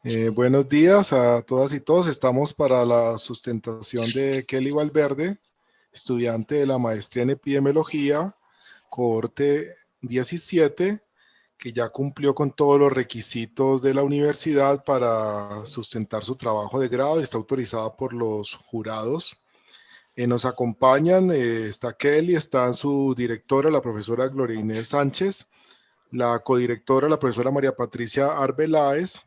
Buenos días a todas y todos. Estamos para la sustentación de Kelly Valverde, estudiante de la maestría en epidemiología, cohorte 17, que ya cumplió con todos los requisitos de la universidad para sustentar su trabajo de grado y está autorizada por los jurados. Nos acompañan, está Kelly, está su directora, la profesora Gloria Inés Sánchez, la codirectora, la profesora María Patricia Arbeláez,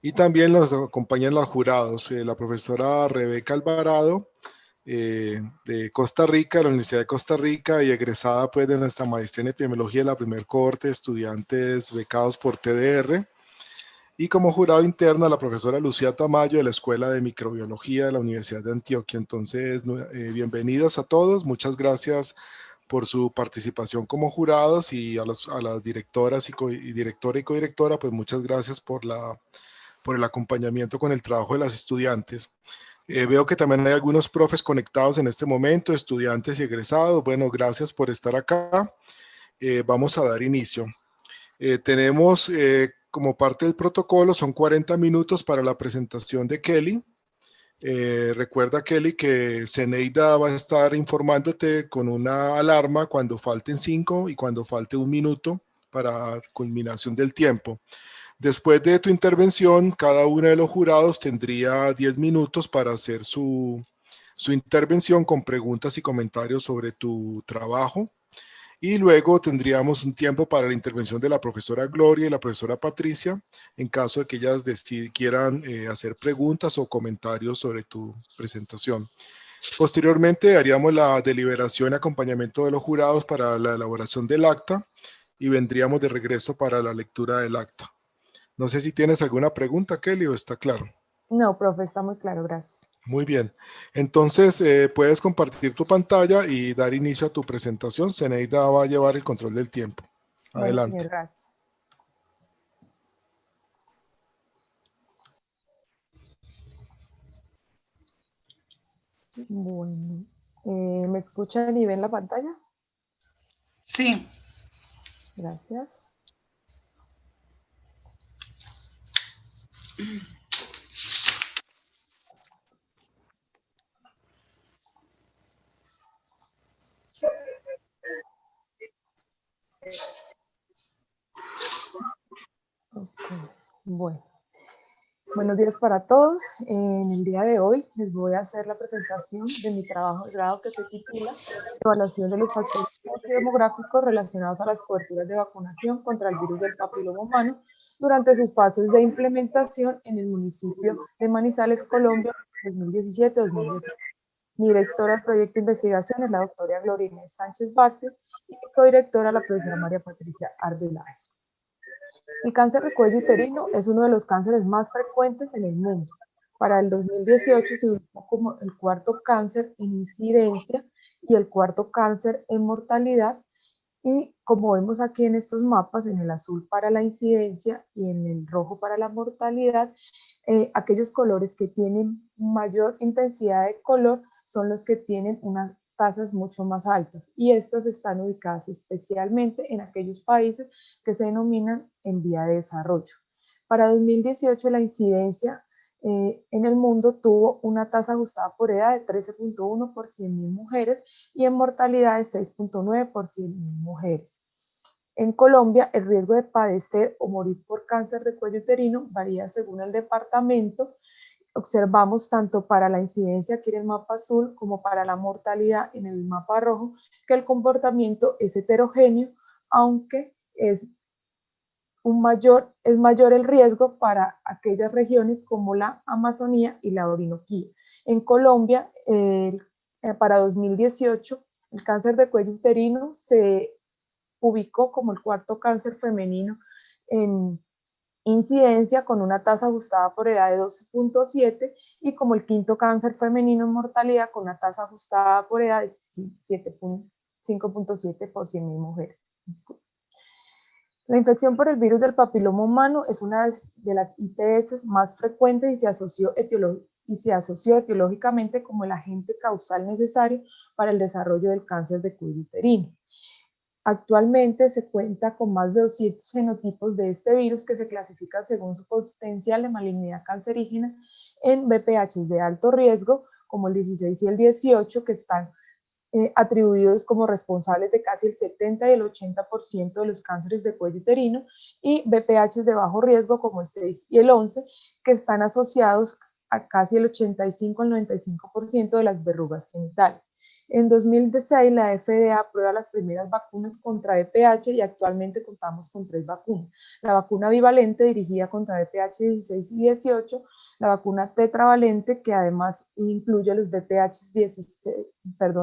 y también nos acompañan los jurados, la profesora Rebeca Alvarado, de Costa Rica, de la Universidad de Costa Rica, y egresada pues de nuestra maestría en epidemiología de la primer cohorte de estudiantes becados por TDR. Y como jurado interna, la profesora Lucía Tamayo de la Escuela de Microbiología de la Universidad de Antioquia. Entonces, bienvenidos a todos. Muchas gracias por su participación como jurados, y a las directoras y directora y codirectora, pues muchas gracias por el acompañamiento con el trabajo de las estudiantes. Veo que también hay algunos profes conectados en este momento, estudiantes y egresados. Bueno, gracias por estar acá. Vamos a dar inicio. Tenemos como parte del protocolo, son 40 minutos para la presentación de Kelly. Recuerda, Kelly, que Zeneida va a estar informándote con una alarma cuando falten 5 y cuando falte 1 minuto para culminación del tiempo. Después de tu intervención, cada uno de los jurados tendría 10 minutos para hacer su intervención con preguntas y comentarios sobre tu trabajo. Y luego tendríamos un tiempo para la intervención de la profesora Gloria y la profesora Patricia, en caso de que ellas quieran hacer preguntas o comentarios sobre tu presentación. Posteriormente haríamos la deliberación y acompañamiento de los jurados para la elaboración del acta, y vendríamos de regreso para la lectura del acta. No sé si tienes alguna pregunta, Kelly, o está claro. No, profe, está muy claro, gracias. Muy bien. Entonces, puedes compartir tu pantalla y dar inicio a tu presentación. Zeneida va a llevar el control del tiempo. Bueno, Adelante. señor, gracias. Bueno, ¿me escuchan y ven la pantalla? Sí. Gracias. Okay. Bueno, buenos días para todos. En el día de hoy les voy a hacer la presentación de mi trabajo de grado que se titula Evaluación de los factores sociodemográficos relacionados a las coberturas de vacunación contra el virus del papiloma humano durante sus fases de implementación en el municipio de Manizales, Colombia, 2017-2018. Mi directora del proyecto de investigación es la doctora Gloria Inés Sánchez Vázquez y mi codirectora la profesora María Patricia Arbeláez. El cáncer de cuello uterino es uno de los cánceres más frecuentes en el mundo. Para el 2018 se ubicó como el cuarto cáncer en incidencia y el cuarto cáncer en mortalidad. Y como vemos aquí en estos mapas, en el azul para la incidencia y en el rojo para la mortalidad, aquellos colores que tienen mayor intensidad de color son los que tienen unas tasas mucho más altas, y estas están ubicadas especialmente en aquellos países que se denominan en vía de desarrollo. Para 2018 la incidencia en el mundo tuvo una tasa ajustada por edad de 13.1 por 100.000 mujeres y en mortalidad de 6.9 por 100.000 mujeres. En Colombia, el riesgo de padecer o morir por cáncer de cuello uterino varía según el departamento. Observamos tanto para la incidencia aquí en el mapa azul como para la mortalidad en el mapa rojo que el comportamiento es heterogéneo, aunque es mayor el riesgo para aquellas regiones como la Amazonía y la Orinoquía. En Colombia, para 2018, el cáncer de cuello uterino se ubicó como el cuarto cáncer femenino en incidencia con una tasa ajustada por edad de 12.7 y como el quinto cáncer femenino en mortalidad con una tasa ajustada por edad de 5.7 por 100.000 mujeres. Disculpe. La infección por el virus del papiloma humano es una de las ITS más frecuentes y se asoció etiológicamente como el agente causal necesario para el desarrollo del cáncer de cuello uterino. Actualmente se cuenta con más de 200 genotipos de este virus que se clasifican según su potencial de malignidad cancerígena en VPHs de alto riesgo, como el 16 y el 18, que están atribuidos como responsables de casi el 70 y el 80% de los cánceres de cuello uterino, y VPHs de bajo riesgo, como el 6 y el 11, que están asociados a casi el 85 al 95% de las verrugas genitales. En 2006, la FDA aprueba las primeras vacunas contra VPH y actualmente contamos con 3 vacunas. La vacuna bivalente dirigida contra VPH 16 y 18, la vacuna tetravalente que además incluye los VPH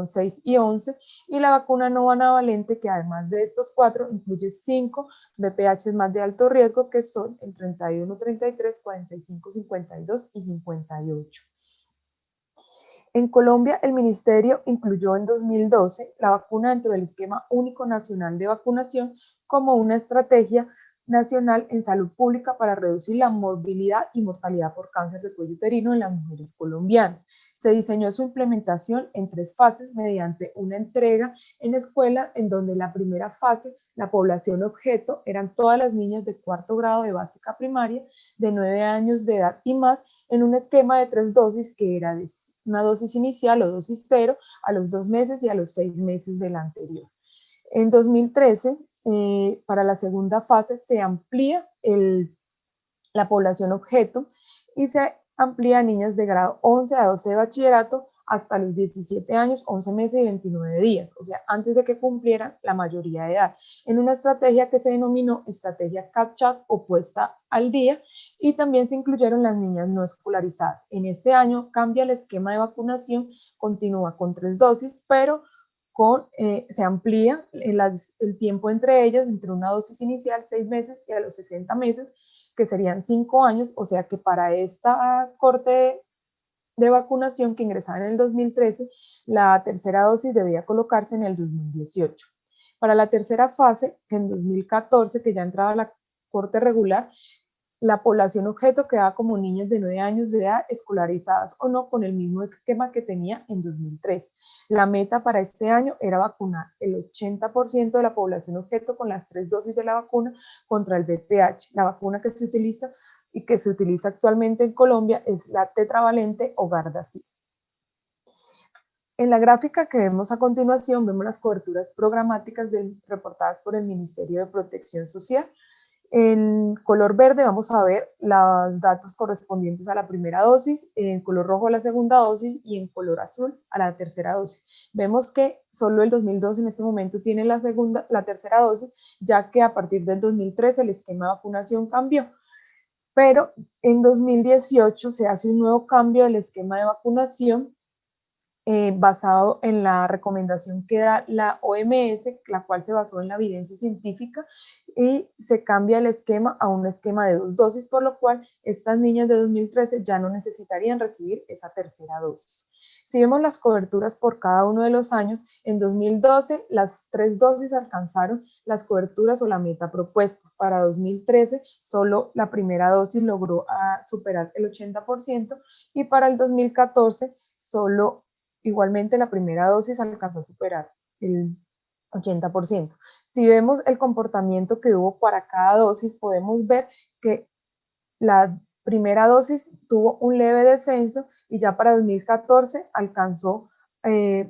6 y 11, y la vacuna novanavalente que además de estos 4 incluye 5 VPH más de alto riesgo, que son el 31, 33, 45, 52 y 58. En Colombia, el Ministerio incluyó en 2012 la vacuna dentro del Esquema Único Nacional de Vacunación como una estrategia nacional en salud pública para reducir la morbilidad y mortalidad por cáncer de cuello uterino en las mujeres colombianas. Se diseñó su implementación en 3 fases mediante una entrega en escuela, en donde la primera fase, la población objeto, eran todas las niñas de 4º grado de básica primaria de 9 años de edad y más, en un esquema de 3 dosis que era de una dosis inicial o dosis 0 a los 2 meses y a los 6 meses de la anterior. En 2013, para la segunda fase, se amplía la población objeto y se amplía a niñas de grado 11 a 12 de bachillerato hasta los 17 años, 11 meses y 29 días, o sea, antes de que cumplieran la mayoría de edad, en una estrategia que se denominó estrategia CAPTCHA o puesta al día, y también se incluyeron las niñas no escolarizadas. En este año cambia el esquema de vacunación, continúa con 3 dosis, pero se amplía el tiempo entre ellas, entre una dosis inicial 6 meses y a los 60 meses, que serían 5 años, o sea que para esta corte de vacunación que ingresaron en el 2013, la tercera dosis debía colocarse en el 2018. Para la tercera fase, que en 2014, que ya entraba la corte regular, la población objeto quedaba como niñas de 9 años de edad, escolarizadas o no, con el mismo esquema que tenía en 2003. La meta para este año era vacunar el 80% de la población objeto con las 3 dosis de la vacuna contra el VPH. La vacuna que se utiliza y que se utiliza actualmente en Colombia es la tetravalente o Gardasil. En la gráfica que vemos a continuación, vemos las coberturas programáticas reportadas por el Ministerio de Protección Social. En color verde vamos a ver los datos correspondientes a la primera dosis, en color rojo a la segunda dosis y en color azul a la tercera dosis. Vemos que solo el 2002 en este momento tiene la tercera dosis, ya que a partir del 2013 el esquema de vacunación cambió. Pero en 2018 se hace un nuevo cambio del esquema de vacunación basado en la recomendación que da la OMS, la cual se basó en la evidencia científica, y se cambia el esquema a un esquema de 2 dosis, por lo cual estas niñas de 2013 ya no necesitarían recibir esa tercera dosis. Si vemos las coberturas por cada uno de los años, en 2012 las 3 dosis alcanzaron las coberturas o la meta propuesta. Para 2013 solo la primera dosis logró superar el 80%, y para el 2014 solo igualmente la primera dosis alcanzó a superar el 80%. Si vemos el comportamiento que hubo para cada dosis, podemos ver que la primera dosis tuvo un leve descenso y ya para 2014 alcanzó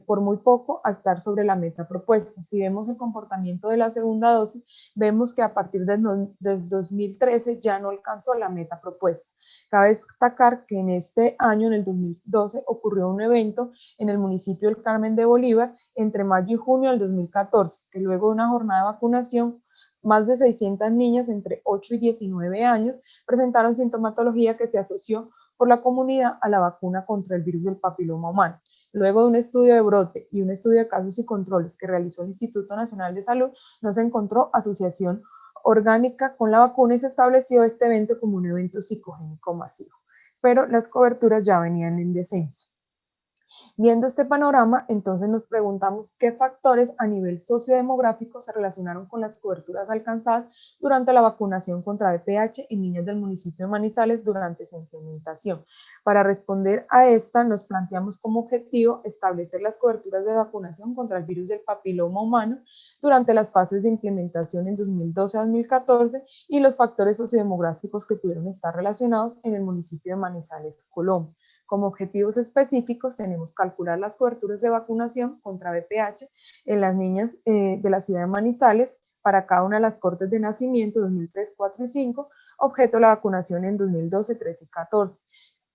por muy poco a estar sobre la meta propuesta. Si vemos el comportamiento de la segunda dosis, vemos que a partir del 2013 ya no alcanzó la meta propuesta. Cabe destacar que en este año, en el 2012, ocurrió un evento en el municipio del Carmen de Bolívar entre mayo y junio del 2014, que luego de una jornada de vacunación, más de 600 niñas entre 8 y 19 años presentaron sintomatología que se asoció por la comunidad a la vacuna contra el virus del papiloma humano. Luego de un estudio de brote y un estudio de casos y controles que realizó el Instituto Nacional de Salud, no se encontró asociación orgánica con la vacuna y se estableció este evento como un evento psicogénico masivo. Pero las coberturas ya venían en descenso. Viendo este panorama, entonces nos preguntamos qué factores a nivel sociodemográfico se relacionaron con las coberturas alcanzadas durante la vacunación contra VPH en niñas del municipio de Manizales durante su implementación. Para responder a esta, nos planteamos como objetivo establecer las coberturas de vacunación contra el virus del papiloma humano durante las fases de implementación en 2012 a 2014 y los factores sociodemográficos que pudieron estar relacionados en el municipio de Manizales, Colombia. Como objetivos específicos tenemos calcular las coberturas de vacunación contra VPH en las niñas de la ciudad de Manizales para cada una de las cortes de nacimiento 2003, 4 y 5, objeto la vacunación en 2012, 13 y 14.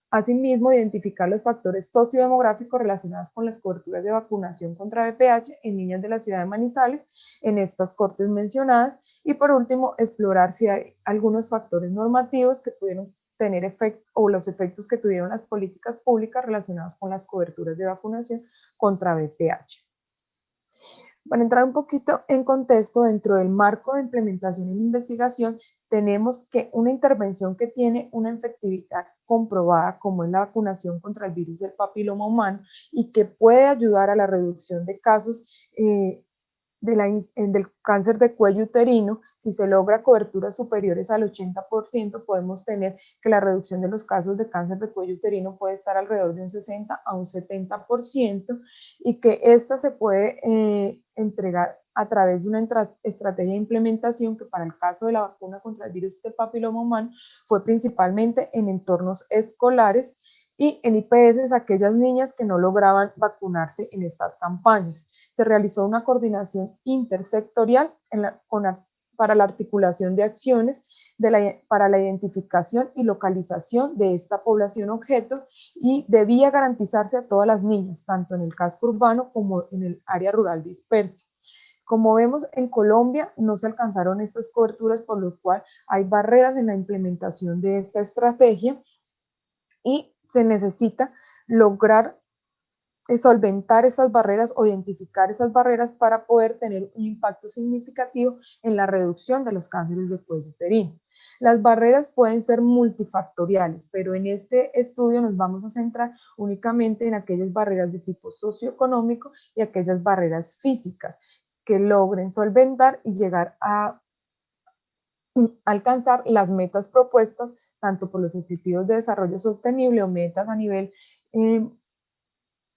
Asimismo, identificar los factores sociodemográficos relacionados con las coberturas de vacunación contra VPH en niñas de la ciudad de Manizales en estas cortes mencionadas. Y por último, explorar si hay algunos factores normativos que pudieron tener efecto o los efectos que tuvieron las políticas públicas relacionadas con las coberturas de vacunación contra VPH. Para entrar un poquito en contexto, dentro del marco de implementación e investigación, tenemos que una intervención que tiene una efectividad comprobada, como es la vacunación contra el virus del papiloma humano, y que puede ayudar a la reducción de casos del cáncer de cuello uterino. Si se logra coberturas superiores al 80%, podemos tener que la reducción de los casos de cáncer de cuello uterino puede estar alrededor de un 60 a un 70%, y que esta se puede entregar a través de una estrategia de implementación que para el caso de la vacuna contra el virus del papiloma humano fue principalmente en entornos escolares, y en IPS aquellas niñas que no lograban vacunarse en estas campañas. Se realizó una coordinación intersectorial para la articulación de acciones para la identificación y localización de esta población objeto, y debía garantizarse a todas las niñas, tanto en el casco urbano como en el área rural dispersa. Como vemos, en Colombia no se alcanzaron estas coberturas, por lo cual hay barreras en la implementación de esta estrategia y se necesita lograr solventar esas barreras o identificar esas barreras para poder tener un impacto significativo en la reducción de los cánceres de cuello uterino. Las barreras pueden ser multifactoriales, pero en este estudio nos vamos a centrar únicamente en aquellas barreras de tipo socioeconómico y aquellas barreras físicas que logren solventar y llegar a alcanzar las metas propuestas tanto por los Objetivos de Desarrollo Sostenible o metas a nivel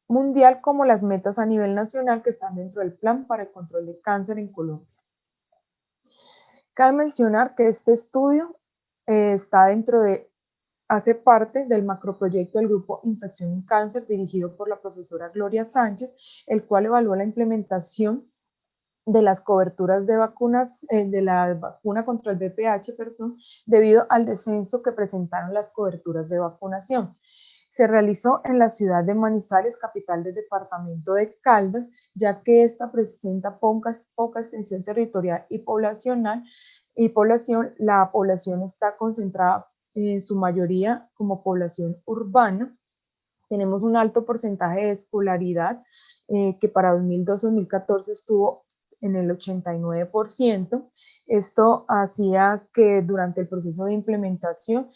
mundial, como las metas a nivel nacional que están dentro del Plan para el Control de Cáncer en Colombia. Cabe mencionar que este estudio hace parte del macroproyecto del Grupo Infección y Cáncer dirigido por la profesora Gloria Sánchez, el cual evaluó la implementación de las coberturas de vacunas, de la vacuna contra el VPH, debido al descenso que presentaron las coberturas de vacunación. Se realizó en la ciudad de Manizales, capital del departamento de Caldas, ya que esta presenta poca extensión territorial y la población está concentrada en su mayoría como población urbana. Tenemos un alto porcentaje de escolaridad, que para 2012-2014 estuvo en el 89%. Esto hacía que durante el proceso de implementación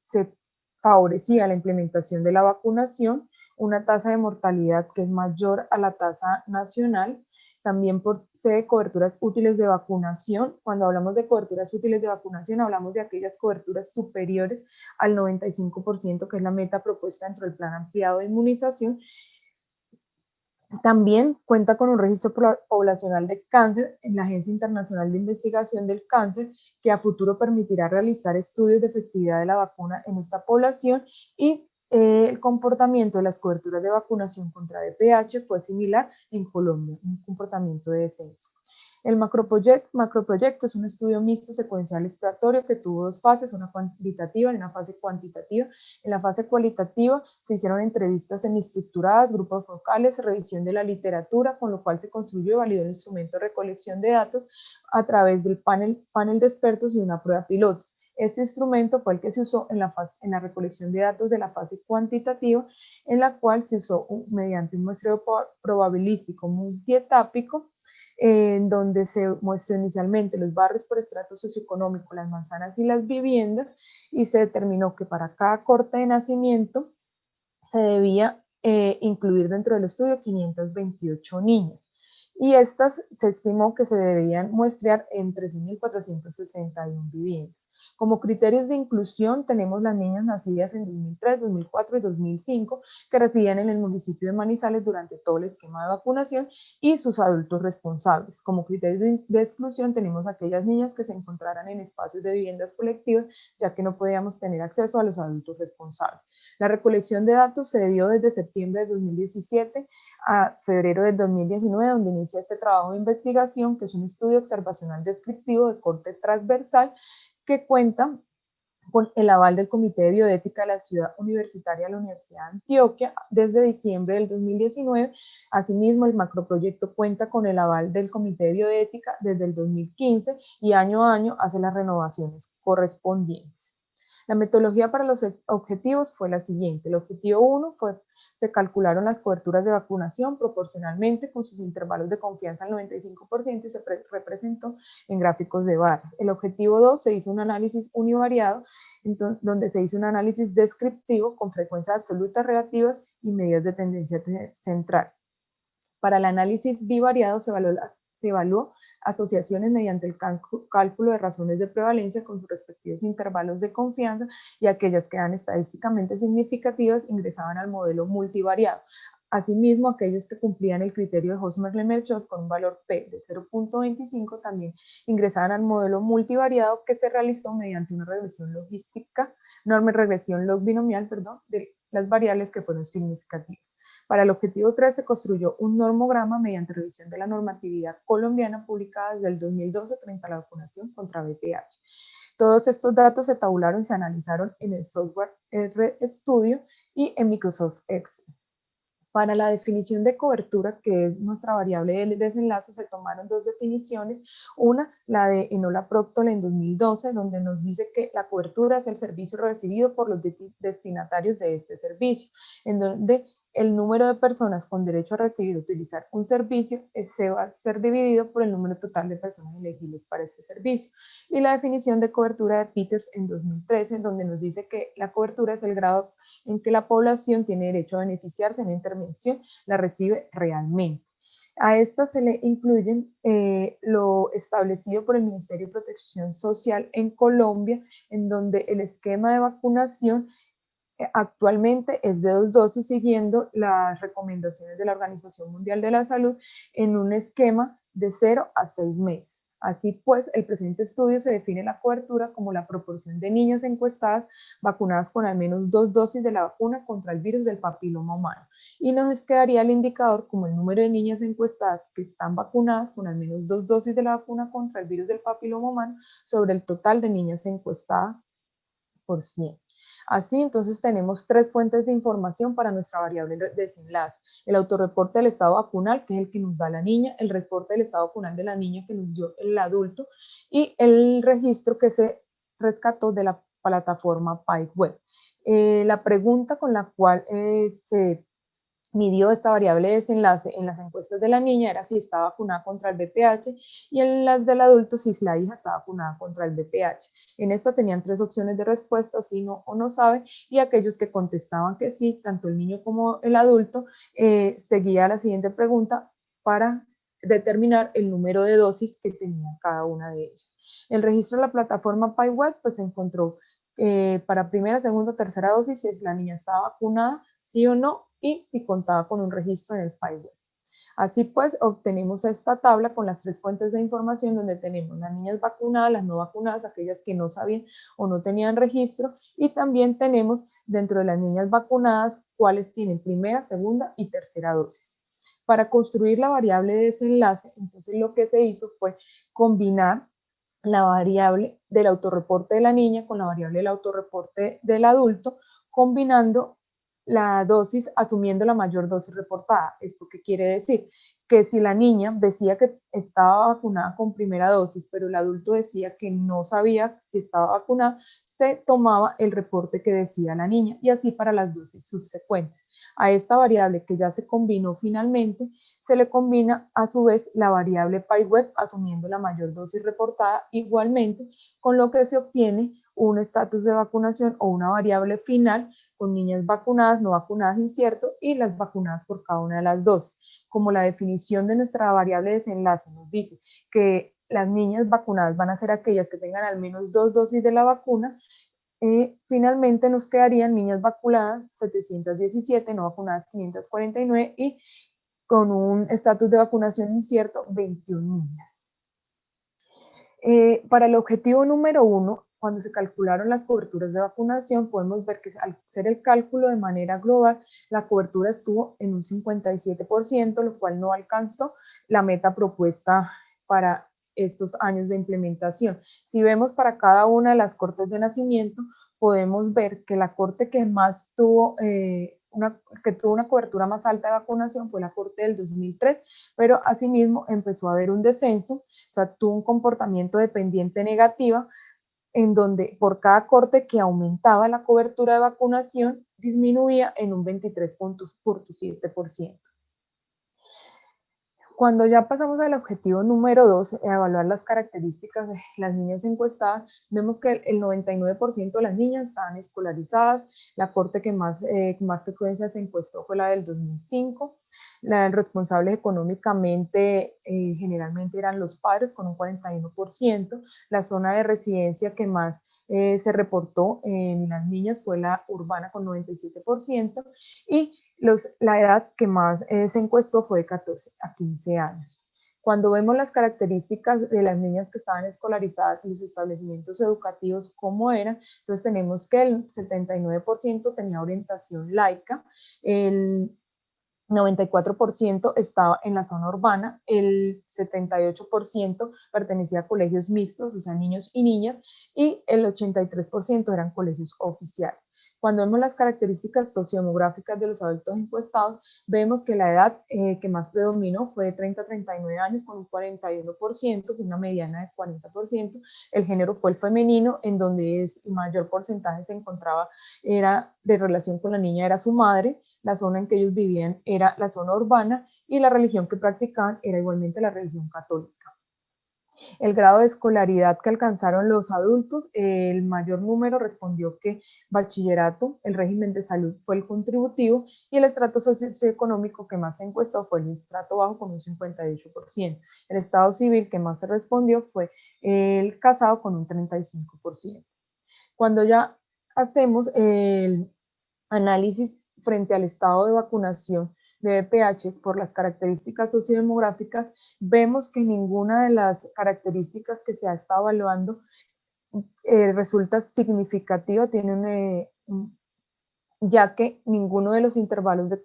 se favorecía la implementación de la vacunación, una tasa de mortalidad que es mayor a la tasa nacional. También posee coberturas útiles de vacunación. Cuando hablamos de coberturas útiles de vacunación, hablamos de aquellas coberturas superiores al 95%, que es la meta propuesta dentro del Plan Ampliado de Inmunización. También cuenta con un registro poblacional de cáncer en la Agencia Internacional de Investigación del Cáncer, que a futuro permitirá realizar estudios de efectividad de la vacuna en esta población, y el comportamiento de las coberturas de vacunación contra VPH fue similar en Colombia, un comportamiento de descenso. El macroproyecto es un estudio mixto secuencial exploratorio que tuvo dos fases, una cualitativa y una fase cuantitativa. En la fase cualitativa se hicieron entrevistas semiestructuradas, grupos focales, revisión de la literatura, con lo cual se construyó y validó el instrumento de recolección de datos a través del panel de expertos y una prueba piloto. Este instrumento fue el que se usó en la recolección de datos de la fase cuantitativa, en la cual se usó mediante un muestreo probabilístico multietápico, en donde se muestró inicialmente los barrios por estrato socioeconómico, las manzanas y las viviendas, y se determinó que para cada corte de nacimiento se debía incluir dentro del estudio 528 niñas. Y estas se estimó que se deberían muestrear en 13.461 viviendas. Como criterios de inclusión tenemos las niñas nacidas en 2003, 2004 y 2005 que residían en el municipio de Manizales durante todo el esquema de vacunación y sus adultos responsables. Como criterios de exclusión tenemos aquellas niñas que se encontraran en espacios de viviendas colectivas, ya que no podíamos tener acceso a los adultos responsables. La recolección de datos se dio desde septiembre de 2017 a febrero del 2019, donde inicia este trabajo de investigación, que es un estudio observacional descriptivo de corte transversal que cuenta con el aval del Comité de Bioética de la Ciudad Universitaria de la Universidad de Antioquia desde diciembre del 2019. Asimismo, el macroproyecto cuenta con el aval del Comité de Bioética desde el 2015 y año a año hace las renovaciones correspondientes. La metodología para los objetivos fue la siguiente. El objetivo 1 fue, se calcularon las coberturas de vacunación proporcionalmente con sus intervalos de confianza al 95% y se representó en gráficos de barras. El objetivo 2 se hizo un análisis univariado, donde se hizo un análisis descriptivo con frecuencias absolutas relativas y medidas de tendencia central. Para el análisis bivariado se evaluó asociaciones mediante el cálculo de razones de prevalencia con sus respectivos intervalos de confianza y aquellas que eran estadísticamente significativas ingresaban al modelo multivariado. Asimismo, aquellos que cumplían el criterio de Hosmer-Lemaitre con un valor P de 0.25 también ingresaban al modelo multivariado que se realizó mediante una regresión logística, regresión log binomial, de las variables que fueron significativas. Para el objetivo 3 se construyó un normograma mediante revisión de la normatividad colombiana publicada desde el 2012 frente a la vacunación contra VPH. Todos estos datos se tabularon y se analizaron en el software RStudio y en Microsoft Excel. Para la definición de cobertura, que es nuestra variable de desenlace, se tomaron dos definiciones. Una, la de Enola Proctor en 2012, donde nos dice que la cobertura es el servicio recibido por los destinatarios de este servicio, en donde el número de personas con derecho a recibir o utilizar un servicio se va a ser dividido por el número total de personas elegibles para ese servicio. Y la definición de cobertura de Peters en 2013, donde nos dice que la cobertura es el grado en que la población tiene derecho a beneficiarse en una intervención, la recibe realmente. A esta se le incluyen lo establecido por el Ministerio de Protección Social en Colombia, en donde el esquema de vacunación actualmente es de 2 dosis siguiendo las recomendaciones de la Organización Mundial de la Salud en un esquema de 0 a 6 meses. Así pues, el presente estudio se define la cobertura como la proporción de niñas encuestadas vacunadas con al menos 2 dosis de la vacuna contra el virus del papiloma humano. Y nos quedaría el indicador como el número de niñas encuestadas que están vacunadas con al menos 2 dosis de la vacuna contra el virus del papiloma humano sobre el total de niñas encuestadas por 100. Así, entonces tenemos 3 fuentes de información para nuestra variable de desenlace. El autorreporte del estado vacunal, que es el que nos da la niña, el reporte del estado vacunal de la niña que nos dio el adulto y el registro que se rescató de la plataforma PyWeb. La pregunta con la cual se midió esta variable de desenlace en las encuestas de la niña era si estaba vacunada contra el VPH y en las del adulto si la hija estaba vacunada contra el VPH. En esta tenían 3 opciones de respuesta, sí, no o no sabe, y aquellos que contestaban que sí, tanto el niño como el adulto, seguía la siguiente pregunta para determinar el número de dosis que tenía cada una de ellas. El registro de la plataforma PyWeb pues se encontró para primera, segunda, tercera dosis si la niña estaba vacunada, sí o no, y si contaba con un registro en el PyWeb. Así pues, obtenemos esta tabla con las 3 fuentes de información donde tenemos las niñas vacunadas, las no vacunadas, aquellas que no sabían o no tenían registro, y también tenemos dentro de las niñas vacunadas cuáles tienen primera, segunda y tercera dosis. Para construir la variable de desenlace, entonces lo que se hizo fue combinar la variable del autorreporte de la niña con la variable del autorreporte del adulto, combinando la dosis asumiendo la mayor dosis reportada. ¿Esto qué quiere decir? Que si la niña decía que estaba vacunada con primera dosis, pero el adulto decía que no sabía si estaba vacunada, se tomaba el reporte que decía la niña y así para las dosis subsecuentes. A esta variable que ya se combinó finalmente, se le combina a su vez la variable PyWeb asumiendo la mayor dosis reportada igualmente, con lo que se obtiene un estatus de vacunación o una variable final con niñas vacunadas, no vacunadas, incierto, y las vacunadas por cada una de las dosis. Como la definición de nuestra variable de desenlace nos dice que las niñas vacunadas van a ser aquellas que tengan al menos 2 dosis de la vacuna, finalmente nos quedarían niñas vacunadas 717, no vacunadas 549 y con un estatus de vacunación incierto 21 niñas. Para el objetivo número 1, cuando se calcularon las coberturas de vacunación, podemos ver que al hacer el cálculo de manera global, la cobertura estuvo en un 57%, lo cual no alcanzó la meta propuesta para estos años de implementación. Si vemos para cada una de las cortes de nacimiento, podemos ver que la corte que más tuvo una cobertura más alta de vacunación fue la corte del 2003, pero asimismo empezó a haber un descenso, o sea, tuvo un comportamiento dependiente negativa, en donde por cada corte que aumentaba la cobertura de vacunación, disminuía en un 23.7%. Cuando ya pasamos al objetivo número 2, evaluar las características de las niñas encuestadas, vemos que el 99% de las niñas estaban escolarizadas. La corte que más frecuencia se encuestó fue la del 2005. Los responsables económicamente generalmente eran los padres con un 41%. La zona de residencia que más se reportó en las niñas fue la urbana con 97%, y la edad que más se encuestó fue de 14 a 15 años. Cuando vemos las características de las niñas que estaban escolarizadas en los establecimientos educativos, cómo eran, entonces tenemos que el 79% tenía orientación laica, el 94% estaba en la zona urbana, el 78% pertenecía a colegios mixtos, o sea, niños y niñas, y el 83% eran colegios oficiales. Cuando vemos las características sociodemográficas de los adultos encuestados, vemos que la edad que más predominó fue de 30 a 39 años con un 41%, con una mediana de 40%. El género fue el femenino, en donde el mayor porcentaje se encontraba, era de relación con la niña, era su madre. La zona en que ellos vivían era la zona urbana y la religión que practicaban era igualmente la religión católica. El grado de escolaridad que alcanzaron los adultos, el mayor número respondió que bachillerato, el régimen de salud fue el contributivo, y el estrato socioeconómico que más se encuestó fue el estrato bajo con un 58%. El estado civil que más se respondió fue el casado con un 35%. Cuando ya hacemos el análisis frente al estado de vacunación de VPH por las características sociodemográficas, vemos que ninguna de las características que se ha estado evaluando resulta significativa, ya que ninguno de los intervalos de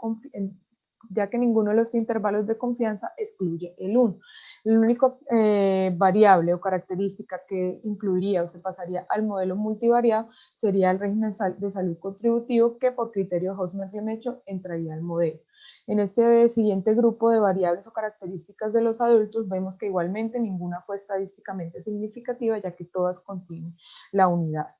confianza excluye el 1. La única variable o característica que incluiría o se pasaría al modelo multivariado sería el régimen de salud contributivo, que por criterio de Hosmer-Lemecho entraría al modelo. En este siguiente grupo de variables o características de los adultos, vemos que igualmente ninguna fue estadísticamente significativa, ya que todas contienen la unidad.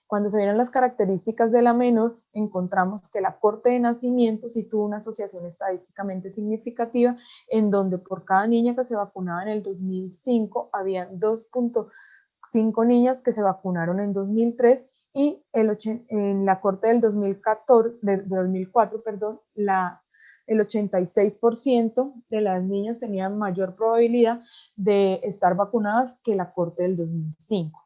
Cuando se vieron las características de la menor, encontramos que la corte de nacimiento sí tuvo una asociación estadísticamente significativa, en donde por cada niña que se vacunaba en el 2005, había 2.5 niñas que se vacunaron en 2003, y en la corte del 2004, el 86% de las niñas tenían mayor probabilidad de estar vacunadas que la corte del 2005.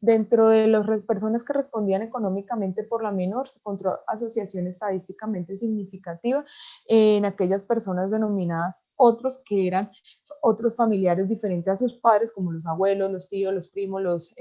Dentro de las personas que respondían económicamente por la menor, se encontró asociación estadísticamente significativa en aquellas personas denominadas otros, que eran otros familiares diferentes a sus padres, como los abuelos, los tíos, los primos, los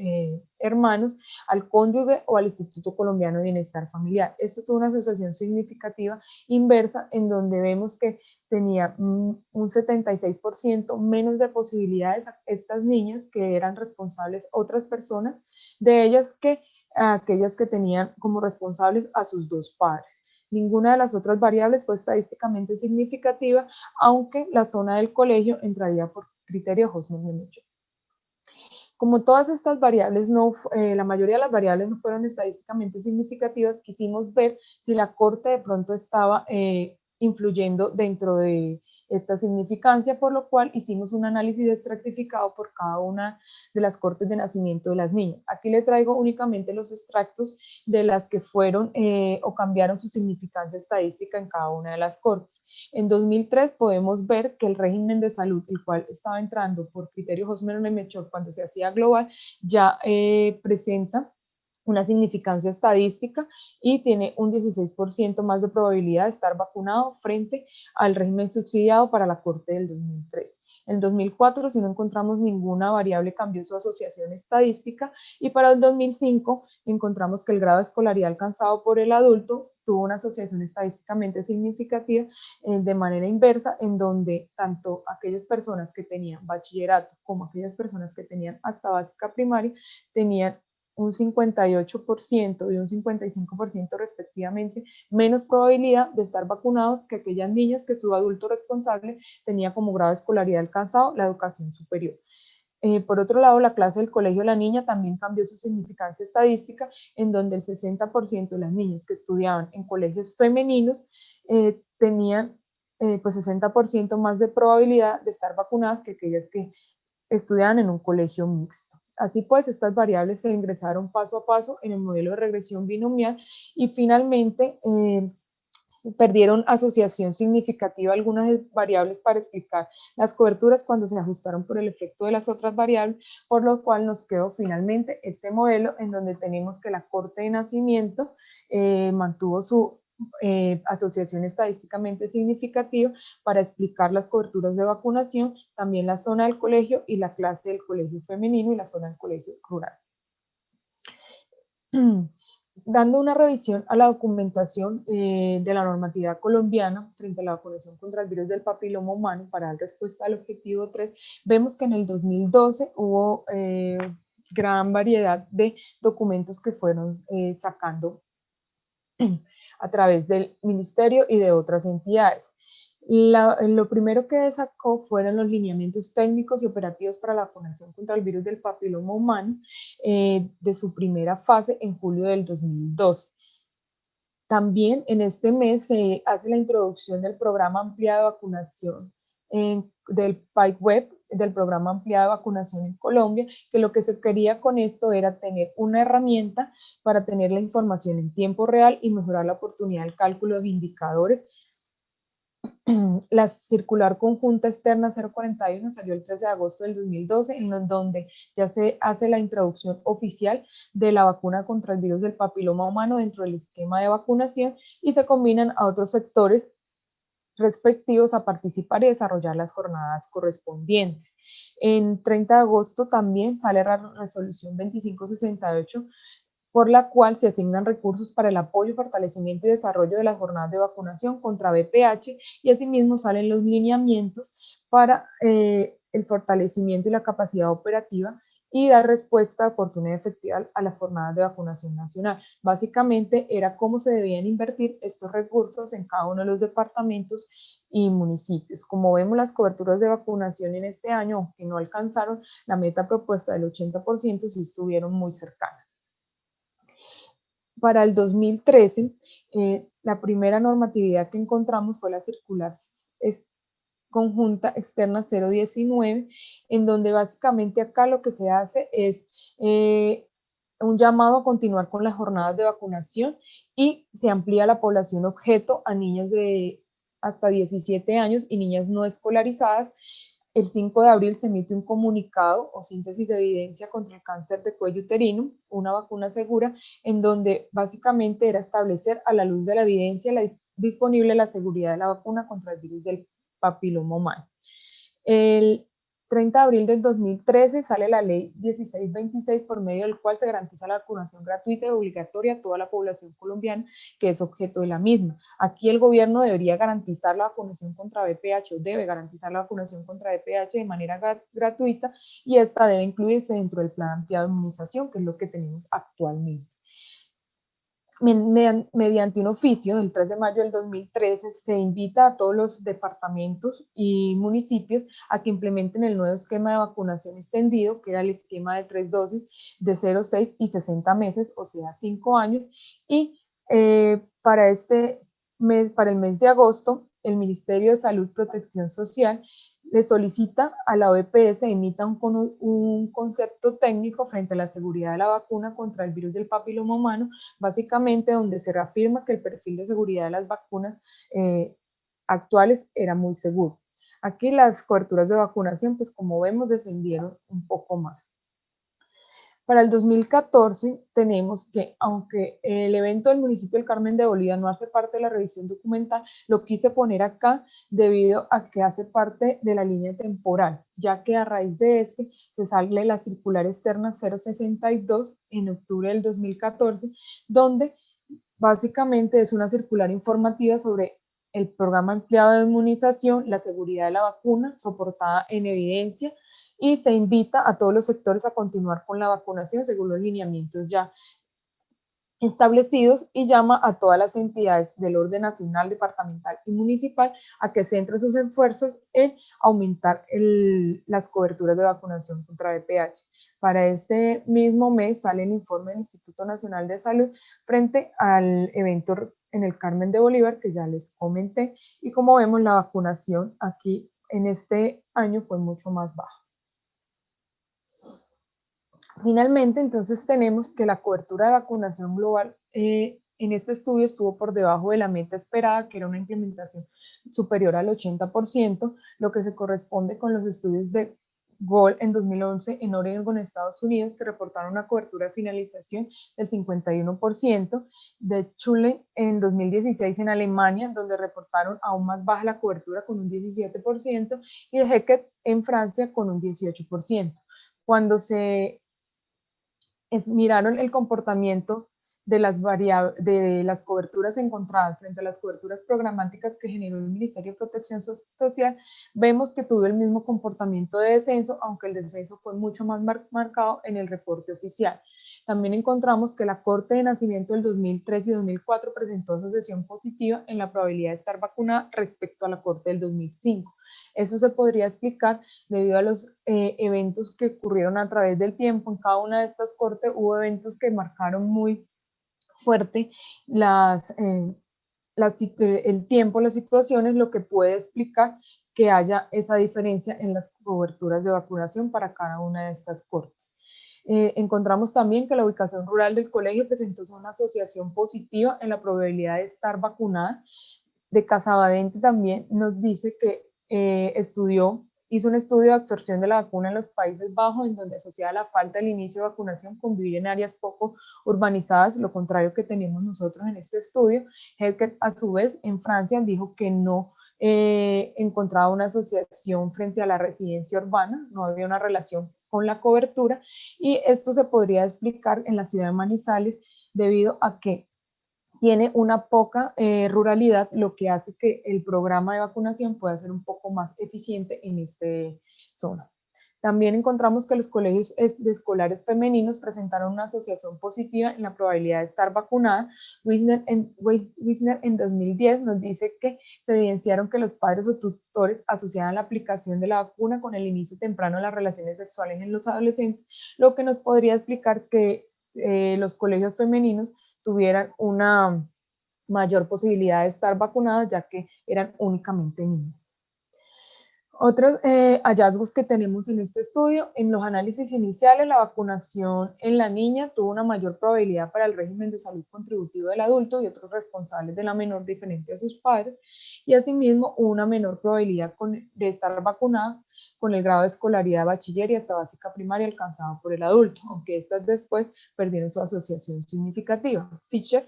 hermanos, al cónyuge o al Instituto Colombiano de Bienestar Familiar. Esto tuvo una asociación significativa inversa, en donde vemos que tenía un 76% menos de posibilidades a estas niñas que eran responsables otras personas de ellas que aquellas que tenían como responsables a sus dos padres. Ninguna de las otras variables fue estadísticamente significativa, aunque la zona del colegio entraría por criterio Hosmer-Lemecho. Como todas estas variables, la mayoría de las variables no fueron estadísticamente significativas, quisimos ver si la corte de pronto estaba influyendo dentro de esta significancia, por lo cual hicimos un análisis estratificado por cada una de las cortes de nacimiento de las niñas. Aquí le traigo únicamente los extractos de las que fueron o cambiaron su significancia estadística en cada una de las cortes. En 2003 podemos ver que el régimen de salud, el cual estaba entrando por criterio Hosmer-Lemaitre cuando se hacía global, ya presenta una significancia estadística y tiene un 16% más de probabilidad de estar vacunado frente al régimen subsidiado para la corte del 2003. En 2004, si no encontramos ninguna variable, cambió su asociación estadística, y para el 2005 encontramos que el grado de escolaridad alcanzado por el adulto tuvo una asociación estadísticamente significativa de manera inversa, en donde tanto aquellas personas que tenían bachillerato como aquellas personas que tenían hasta básica primaria tenían un 58% y un 55% respectivamente menos probabilidad de estar vacunados que aquellas niñas que su adulto responsable tenía como grado de escolaridad alcanzado la educación superior. Por otro lado, la clase del colegio de la niña también cambió su significancia estadística, en donde el 60% de las niñas que estudiaban en colegios femeninos tenían pues 60% más de probabilidad de estar vacunadas que aquellas que estudiaban en un colegio mixto. Así pues, estas variables se ingresaron paso a paso en el modelo de regresión binomial y finalmente perdieron asociación significativa algunas variables para explicar las coberturas cuando se ajustaron por el efecto de las otras variables, por lo cual nos quedó finalmente este modelo en donde tenemos que la corte de nacimiento mantuvo su asociación estadísticamente significativa para explicar las coberturas de vacunación, también la zona del colegio y la clase del colegio femenino y la zona del colegio rural. Dando una revisión a la documentación de la normatividad colombiana frente a la vacunación contra el virus del papiloma humano para dar respuesta al objetivo 3, vemos que en el 2012 hubo gran variedad de documentos que fueron sacando a través del ministerio y de otras entidades. Lo primero que sacó fueron los lineamientos técnicos y operativos para la vacunación contra el virus del papiloma humano de su primera fase en julio del 2012. También en este mes se hace la introducción del programa ampliado de vacunación del PAIC-Web, del programa ampliado de vacunación en Colombia, que lo que se quería con esto era tener una herramienta para tener la información en tiempo real y mejorar la oportunidad del cálculo de indicadores. La circular conjunta externa 041 salió el 13 de agosto del 2012, en donde ya se hace la introducción oficial de la vacuna contra el virus del papiloma humano dentro del esquema de vacunación y se combinan a otros sectores respectivos a participar y desarrollar las jornadas correspondientes. En 30 de agosto también sale la resolución 2568, por la cual se asignan recursos para el apoyo, fortalecimiento y desarrollo de las jornadas de vacunación contra VPH, y asimismo salen los lineamientos para el fortalecimiento y la capacidad operativa y dar respuesta oportuna y efectiva a las jornadas de vacunación nacional. Básicamente era cómo se debían invertir estos recursos en cada uno de los departamentos y municipios. Como vemos, las coberturas de vacunación en este año, aunque no alcanzaron la meta propuesta del 80%, sí estuvieron muy cercanas. Para el 2013, la primera normatividad que encontramos fue la circular conjunta externa 019, en donde básicamente acá lo que se hace es un llamado a continuar con las jornadas de vacunación y se amplía la población objeto a niñas de hasta 17 años y niñas no escolarizadas. El 5 de abril se emite un comunicado o síntesis de evidencia contra el cáncer de cuello uterino, una vacuna segura, en donde básicamente era establecer a la luz de la evidencia disponible la seguridad de la vacuna contra el virus del papiloma humano. El 30 de abril del 2013 sale la ley 1626, por medio del cual se garantiza la vacunación gratuita y obligatoria a toda la población colombiana que es objeto de la misma. Aquí el gobierno debería garantizar la vacunación contra VPH, o debe garantizar la vacunación contra VPH de manera gratuita, y esta debe incluirse dentro del plan ampliado de inmunización, que es lo que tenemos actualmente. Mediante un oficio del 3 de mayo del 2013 se invita a todos los departamentos y municipios a que implementen el nuevo esquema de vacunación extendido, que era el esquema de 3 dosis de 0, 6 y 60 meses, o sea 5 años, y para este para el mes de agosto, el Ministerio de Salud y Protección Social le solicita a la OEPS emita un concepto técnico frente a la seguridad de la vacuna contra el virus del papiloma humano, básicamente donde se reafirma que el perfil de seguridad de las vacunas actuales era muy seguro. Aquí las coberturas de vacunación, pues como vemos, descendieron un poco más. Para el 2014 tenemos que, aunque el evento del municipio del Carmen de Bolívar no hace parte de la revisión documental, lo quise poner acá debido a que hace parte de la línea temporal, ya que a raíz de este se sale la circular externa 062 en octubre del 2014, donde básicamente es una circular informativa sobre el programa ampliado de inmunización, la seguridad de la vacuna, soportada en evidencia, y se invita a todos los sectores a continuar con la vacunación según los lineamientos ya establecidos y llama a todas las entidades del orden nacional, departamental y municipal a que centren sus esfuerzos en aumentar las coberturas de vacunación contra VPH. Para este mismo mes sale el informe del Instituto Nacional de Salud frente al evento en el Carmen de Bolívar que ya les comenté, y como vemos la vacunación aquí en este año fue mucho más baja. Finalmente, entonces tenemos que la cobertura de vacunación global en este estudio estuvo por debajo de la meta esperada, que era una implementación superior al 80%, lo que se corresponde con los estudios de Gold en 2011 en Oregon, Estados Unidos, que reportaron una cobertura de finalización del 51%, de Chule en 2016 en Alemania, donde reportaron aún más baja la cobertura con un 17%, y de Hecket en Francia con un 18%. Cuando se miraron el comportamiento de las coberturas encontradas frente a las coberturas programáticas que generó el Ministerio de Protección Social, vemos que tuvo el mismo comportamiento de descenso, aunque el descenso fue mucho más marcado en el reporte oficial. También encontramos que la Corte de Nacimiento del 2003 y 2004 presentó asociación positiva en la probabilidad de estar vacunada respecto a la Corte del 2005. Eso se podría explicar debido a los eventos que ocurrieron a través del tiempo. En cada una de estas cortes hubo eventos que marcaron muy fuerte el tiempo, las situaciones, lo que puede explicar que haya esa diferencia en las coberturas de vacunación para cada una de estas cortes. Encontramos también que la ubicación rural del colegio presentó una asociación positiva en la probabilidad de estar vacunada. De Casabadente también nos dice que hizo un estudio de absorción de la vacuna en los Países Bajos, en donde asociaba la falta del inicio de vacunación con vivir en áreas poco urbanizadas, lo contrario que tenemos nosotros en este estudio. Helker, a su vez, en Francia dijo que no encontraba una asociación frente a la residencia urbana, no había una relación con la cobertura, y esto se podría explicar en la ciudad de Manizales debido a que tiene una poca ruralidad, lo que hace que el programa de vacunación pueda ser un poco más eficiente en esta zona. También encontramos que los colegios de escolares femeninos presentaron una asociación positiva en la probabilidad de estar vacunada. Wisner en 2010 nos dice que se evidenciaron que los padres o tutores asociaban la aplicación de la vacuna con el inicio temprano de las relaciones sexuales en los adolescentes, lo que nos podría explicar que los colegios femeninos tuvieran una mayor posibilidad de estar vacunadas, ya que eran únicamente niñas. Otros hallazgos que tenemos en este estudio: en los análisis iniciales, la vacunación en la niña tuvo una mayor probabilidad para el régimen de salud contributivo del adulto y otros responsables de la menor diferente a sus padres, y asimismo una menor probabilidad de estar vacunada con el grado de escolaridad de bachiller y hasta básica primaria alcanzado por el adulto, aunque estas después perdieron su asociación significativa. Fisher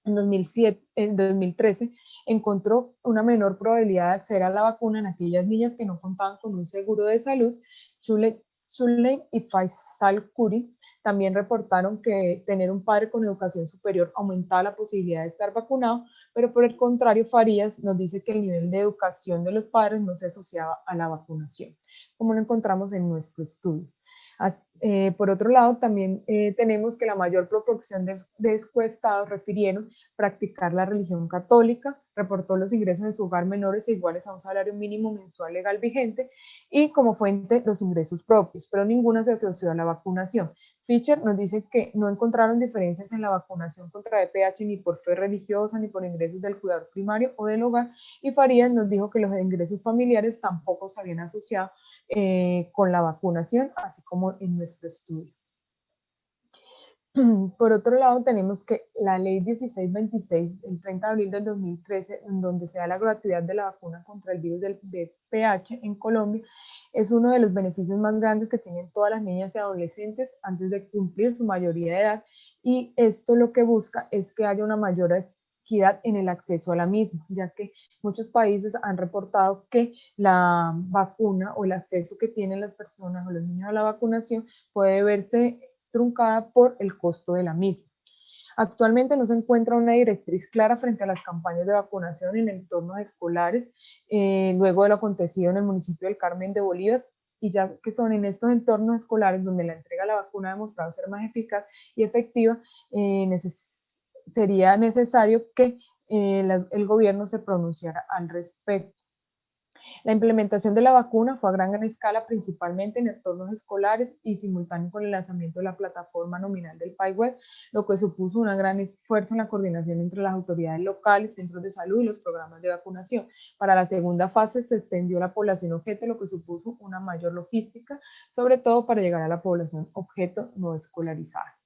en 2013 encontró una menor probabilidad de acceder a la vacuna en aquellas niñas que no contaban con un seguro de salud. Schullein y Faisal Khoury también reportaron que tener un padre con educación superior aumentaba la posibilidad de estar vacunado, pero por el contrario, Farías nos dice que el nivel de educación de los padres no se asociaba a la vacunación, como lo encontramos en nuestro estudio. Por otro lado, también tenemos que la mayor proporción de encuestados refirieron practicar la religión católica, reportó los ingresos de su hogar menores e iguales a un salario mínimo mensual legal vigente y como fuente los ingresos propios, pero ninguna se asoció a la vacunación. Fisher nos dice que no encontraron diferencias en la vacunación contra VPH ni por fe religiosa, ni por ingresos del cuidador primario o del hogar, y Farías nos dijo que los ingresos familiares tampoco se habían asociado con la vacunación, así como en nuestro estudio. Por otro lado, tenemos que la ley 1626, el 30 de abril del 2013, en donde se da la gratuidad de la vacuna contra el virus del VPH en Colombia, es uno de los beneficios más grandes que tienen todas las niñas y adolescentes antes de cumplir su mayoría de edad, y esto lo que busca es que haya una mayor equidad en el acceso a la misma, ya que muchos países han reportado que la vacuna o el acceso que tienen las personas o los niños a la vacunación puede verse truncada por el costo de la misma. Actualmente no se encuentra una directriz clara frente a las campañas de vacunación en entornos escolares, luego de lo acontecido en el municipio del Carmen de Bolívar, y ya que son en estos entornos escolares donde la entrega de la vacuna ha demostrado ser más eficaz y efectiva, sería necesario que el gobierno se pronunciara al respecto. La implementación de la vacuna fue a gran escala, principalmente en entornos escolares y simultáneo con el lanzamiento de la plataforma nominal del PAI-Web, lo que supuso una gran esfuerzo en la coordinación entre las autoridades locales, centros de salud y los programas de vacunación. Para la segunda fase se extendió la población objeto, lo que supuso una mayor logística, sobre todo para llegar a la población objeto no escolarizada.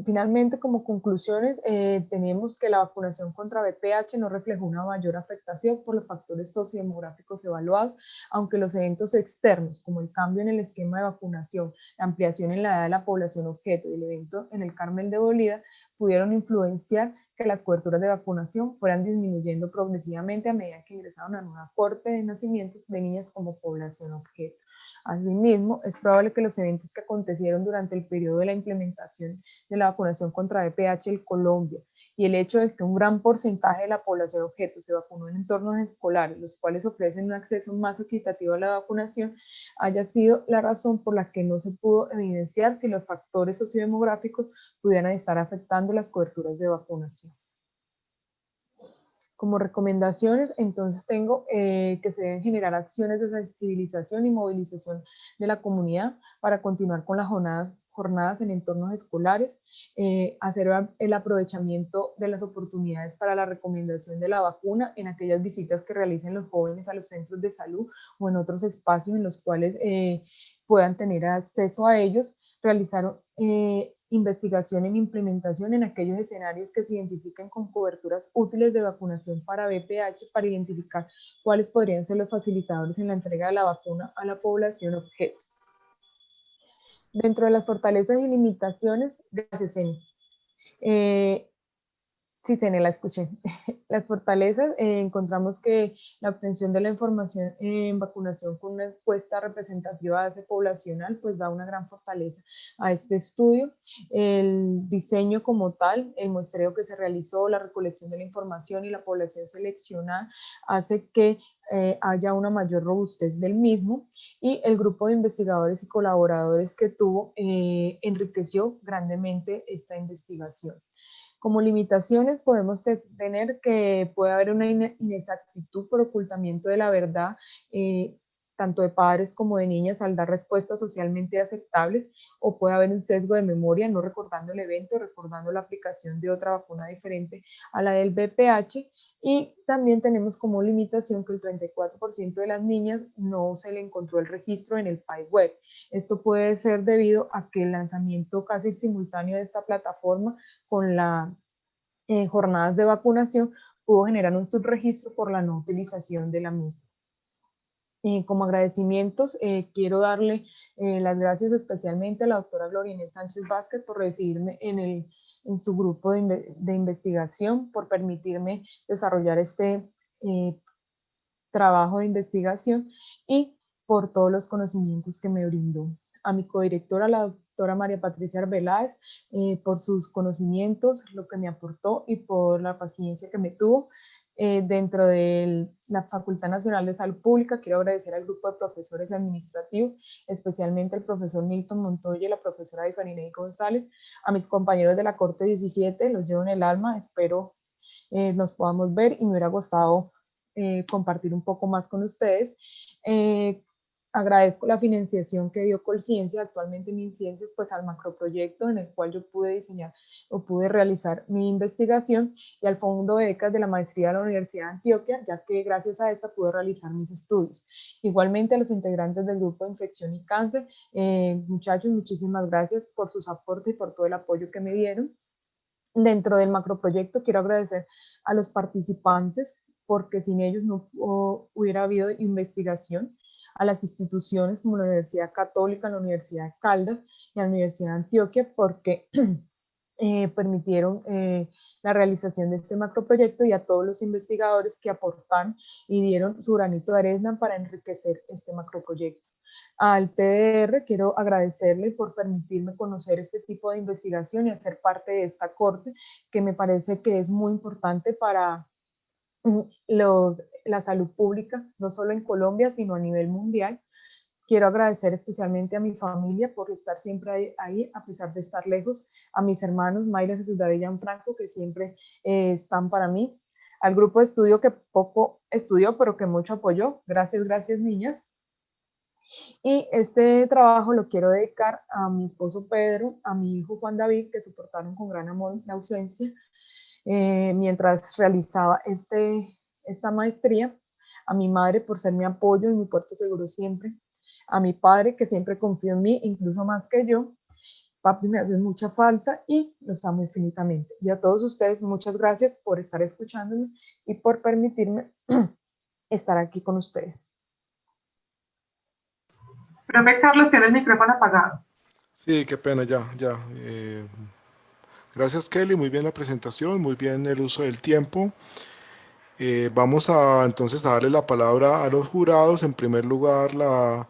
Finalmente, como conclusiones, tenemos que la vacunación contra VPH no reflejó una mayor afectación por los factores sociodemográficos evaluados, aunque los eventos externos, como el cambio en el esquema de vacunación, la ampliación en la edad de la población objeto y el evento en el Carmen de Bolívar, pudieron influenciar que las coberturas de vacunación fueran disminuyendo progresivamente a medida que ingresaron a una corte de nacimientos de niñas como población objeto. Asimismo, es probable que los eventos que acontecieron durante el periodo de la implementación de la vacunación contra VPH en Colombia y el hecho de que un gran porcentaje de la población objeto se vacunó en entornos escolares, los cuales ofrecen un acceso más equitativo a la vacunación, haya sido la razón por la que no se pudo evidenciar si los factores sociodemográficos pudieran estar afectando las coberturas de vacunación. Como recomendaciones, entonces tengo que se deben generar acciones de sensibilización y movilización de la comunidad para continuar con las jornadas en entornos escolares, hacer el aprovechamiento de las oportunidades para la recomendación de la vacuna en aquellas visitas que realicen los jóvenes a los centros de salud o en otros espacios en los cuales puedan tener acceso a ellos, realizar investigación en implementación en aquellos escenarios que se identifiquen con coberturas útiles de vacunación para VPH para identificar cuáles podrían ser los facilitadores en la entrega de la vacuna a la población objeto. Dentro de las fortalezas y limitaciones, gracias, Ceni. Sí, Ceni, la escuché. Las fortalezas, encontramos que la obtención de la información en vacunación con una encuesta representativa de base poblacional, pues da una gran fortaleza a este estudio. El diseño como tal, el muestreo que se realizó, la recolección de la información y la población seleccionada hace que haya una mayor robustez del mismo, y el grupo de investigadores y colaboradores que tuvo enriqueció grandemente esta investigación. Como limitaciones podemos tener que puede haber una inexactitud por ocultamiento de la verdad, tanto de padres como de niñas al dar respuestas socialmente aceptables, o puede haber un sesgo de memoria, no recordando el evento, recordando la aplicación de otra vacuna diferente a la del VPH, y también tenemos como limitación que el 34% de las niñas no se le encontró el registro en el PAI-Web. Esto puede ser debido a que el lanzamiento casi simultáneo de esta plataforma con las jornadas de vacunación pudo generar un subregistro por la no utilización de la misma. Como agradecimientos, quiero darle las gracias especialmente a la doctora Gloria Inés Sánchez Vázquez por recibirme en su grupo de investigación, por permitirme desarrollar este trabajo de investigación y por todos los conocimientos que me brindó. A mi codirectora, la doctora María Patricia Arbeláez, por sus conocimientos, lo que me aportó y por la paciencia que me tuvo. dentro de la Facultad Nacional de Salud Pública. Quiero agradecer al grupo de profesores administrativos, especialmente al profesor Milton Montoya y la profesora Difaninei González, a mis compañeros de la Corte 17, los llevo en el alma, espero nos podamos ver y me hubiera gustado compartir un poco más con ustedes. Agradezco la financiación que dio Colciencia, actualmente MinCiencias, pues al macroproyecto en el cual yo pude diseñar o pude realizar mi investigación, y al Fondo de Becas de la Maestría de la Universidad de Antioquia, ya que gracias a esta pude realizar mis estudios. Igualmente a los integrantes del grupo de Infección y Cáncer, muchachos, muchísimas gracias por sus aportes y por todo el apoyo que me dieron. Dentro del macroproyecto quiero agradecer a los participantes, porque sin ellos no hubiera habido investigación, a las instituciones como la Universidad Católica, la Universidad de Caldas y la Universidad de Antioquia, porque permitieron la realización de este macroproyecto, y a todos los investigadores que aportaron y dieron su granito de arena para enriquecer este macroproyecto. Al TDR quiero agradecerle por permitirme conocer este tipo de investigación y hacer parte de esta corte, que me parece que es muy importante para la salud pública, no solo en Colombia, sino a nivel mundial. Quiero agradecer especialmente a mi familia por estar siempre ahí, a pesar de estar lejos, a mis hermanos Mayra, Jesús David y Gianfranco, que siempre están para mí, al grupo de estudio que poco estudió, pero que mucho apoyó. Gracias, gracias, niñas. Y este trabajo lo quiero dedicar a mi esposo Pedro, a mi hijo Juan David, que soportaron con gran amor la ausencia mientras realizaba esta maestría, a mi madre por ser mi apoyo y mi puerto seguro siempre, a mi padre que siempre confió en mí, incluso más que yo. Papi, me haces mucha falta y los amo infinitamente. Y a todos ustedes, muchas gracias por estar escuchándome y por permitirme estar aquí con ustedes. Profe Carlos, tiene el micrófono apagado. Sí, qué pena, ya. Gracias, Kelly, muy bien la presentación, muy bien el uso del tiempo. Vamos entonces a darle la palabra a los jurados. En primer lugar, la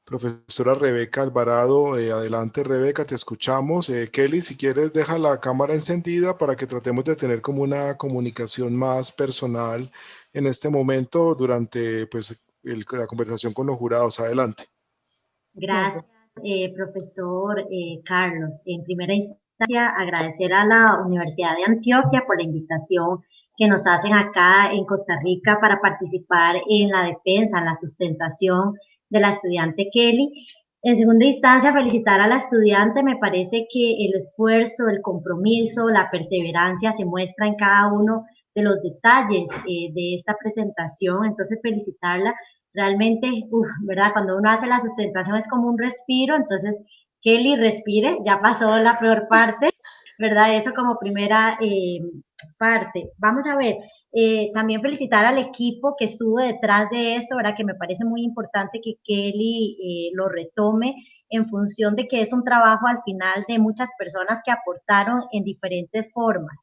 profesora Rebeca Alvarado. Adelante, Rebeca, te escuchamos. Kelly, si quieres, deja la cámara encendida para que tratemos de tener como una comunicación más personal en este momento durante pues, la conversación con los jurados. Adelante. Gracias, profesor Carlos. En primera instancia, agradecer a la Universidad de Antioquia por la invitación que nos hacen acá en Costa Rica para participar en la defensa, en la sustentación de la estudiante Kelly. En segunda instancia, felicitar a la estudiante. Me parece que el esfuerzo, el compromiso, la perseverancia se muestra en cada uno de los detalles de esta presentación. Entonces, felicitarla. Realmente, ¿verdad? Cuando uno hace la sustentación es como un respiro. Entonces, Kelly, respire, ya pasó la peor parte, ¿verdad? Eso como primera parte. Vamos a ver, también felicitar al equipo que estuvo detrás de esto, ¿verdad? Que me parece muy importante que Kelly lo retome en función de que es un trabajo al final de muchas personas que aportaron en diferentes formas.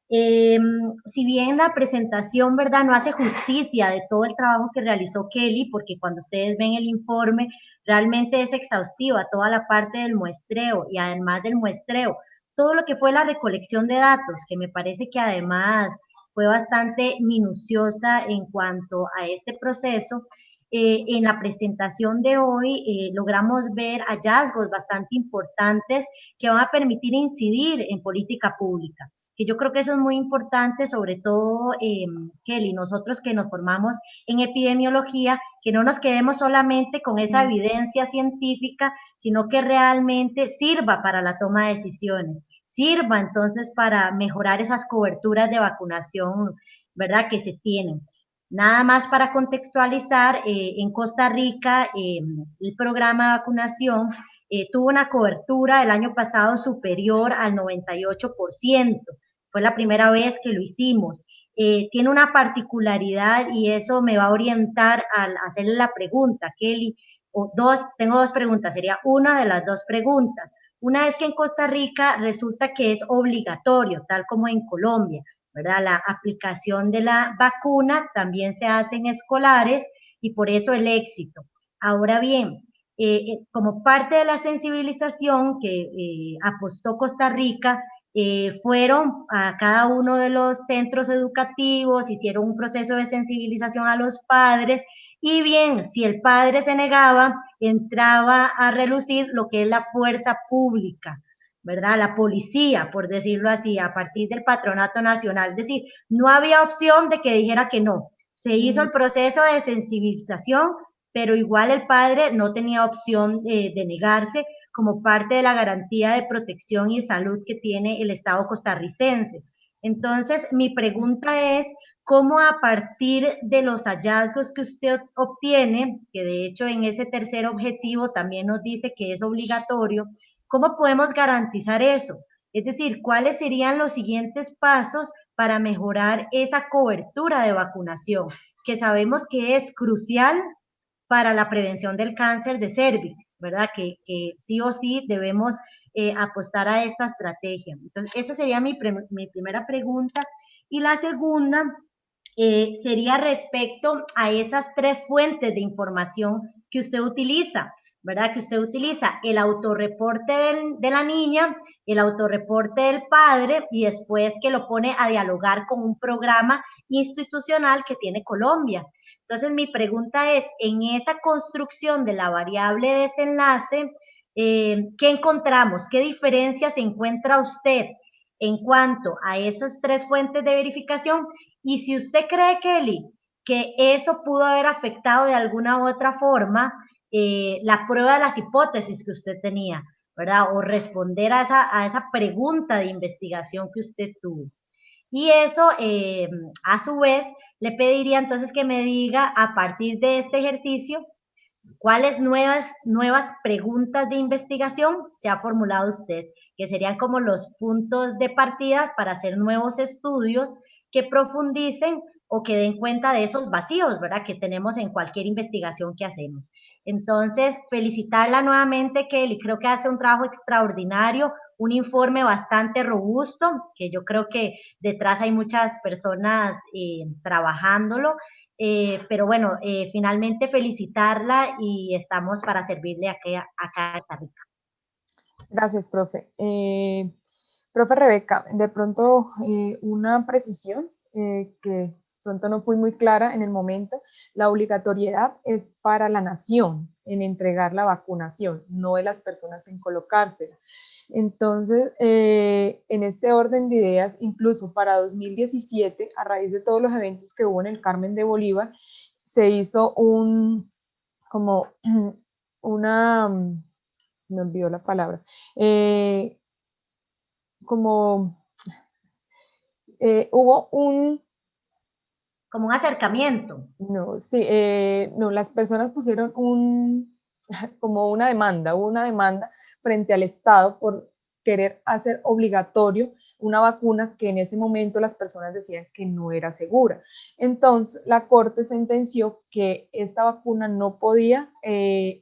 Si bien la presentación, ¿verdad?, no hace justicia de todo el trabajo que realizó Kelly, porque cuando ustedes ven el informe, realmente es exhaustiva toda la parte del muestreo, y además del muestreo, todo lo que fue la recolección de datos, que me parece que además fue bastante minuciosa en cuanto a este proceso. En la presentación de hoy logramos ver hallazgos bastante importantes que van a permitir incidir en política pública, que yo creo que eso es muy importante, sobre todo, Kelly, nosotros que nos formamos en epidemiología, que no nos quedemos solamente con esa evidencia científica, sino que realmente sirva para la toma de decisiones, sirva entonces para mejorar esas coberturas de vacunación, ¿verdad?, que se tienen. Nada más para contextualizar, en Costa Rica el programa de vacunación tuvo una cobertura el año pasado superior al 98%. Fue la primera vez que lo hicimos. Tiene una particularidad y eso me va a orientar al hacerle la pregunta, Kelly. Tengo dos preguntas, sería una de las dos preguntas. Una es que en Costa Rica resulta que es obligatorio, tal como en Colombia, ¿verdad? La aplicación de la vacuna también se hace en escolares y por eso el éxito. Ahora bien, como parte de la sensibilización que apostó Costa Rica, fueron a cada uno de los centros educativos, hicieron un proceso de sensibilización a los padres, y bien, si el padre se negaba, entraba a relucir lo que es la fuerza pública, ¿verdad? La policía, por decirlo así, a partir del Patronato Nacional. Es decir, no había opción de que dijera que no. Se hizo el proceso de sensibilización, pero igual el padre no tenía opción de negarse como parte de la garantía de protección y salud que tiene el Estado costarricense. Entonces, mi pregunta es, ¿cómo a partir de los hallazgos que usted obtiene, que de hecho en ese tercer objetivo también nos dice que es obligatorio, cómo podemos garantizar eso? Es decir, ¿cuáles serían los siguientes pasos para mejorar esa cobertura de vacunación, que sabemos que es crucial para la prevención del cáncer de cervix, ¿verdad? Que sí o sí debemos apostar a esta estrategia. Entonces, esa sería mi primera pregunta. Y la segunda sería respecto a esas 3 fuentes de información que usted utiliza, ¿verdad? Que usted utiliza el autorreporte de la niña, el autorreporte del padre, y después que lo pone a dialogar con un programa institucional que tiene Colombia. Entonces, mi pregunta es, en esa construcción de la variable desenlace, ¿qué encontramos? ¿Qué diferencias encuentra usted en cuanto a esas 3 fuentes de verificación? Y si usted cree, Kelly, que eso pudo haber afectado de alguna u otra forma la prueba de las hipótesis que usted tenía, ¿verdad? O responder a esa pregunta de investigación que usted tuvo. Y eso, a su vez, le pediría entonces que me diga, a partir de este ejercicio, ¿cuáles nuevas preguntas de investigación se ha formulado usted? Que serían como los puntos de partida para hacer nuevos estudios que profundicen o que den cuenta de esos vacíos, ¿verdad? Que tenemos en cualquier investigación que hacemos. Entonces, felicitarla nuevamente, Kelly. Creo que hace un trabajo extraordinario, un informe bastante robusto, que yo creo que detrás hay muchas personas trabajándolo. Pero bueno, finalmente felicitarla y estamos para servirle acá en Costa Rica. Gracias, profe. Profe Rebeca, de pronto una precisión que pronto no fui muy clara en el momento. La obligatoriedad es para la nación en entregar la vacunación, no de las personas en colocársela. Entonces, en este orden de ideas, incluso para 2017, a raíz de todos los eventos que hubo en el Carmen de Bolívar, se hizo como una, me olvidó la palabra, hubo como un acercamiento. No, sí, no, las personas pusieron como hubo una demanda frente al Estado por querer hacer obligatorio una vacuna que en ese momento las personas decían que no era segura. Entonces, la Corte sentenció que esta vacuna no podía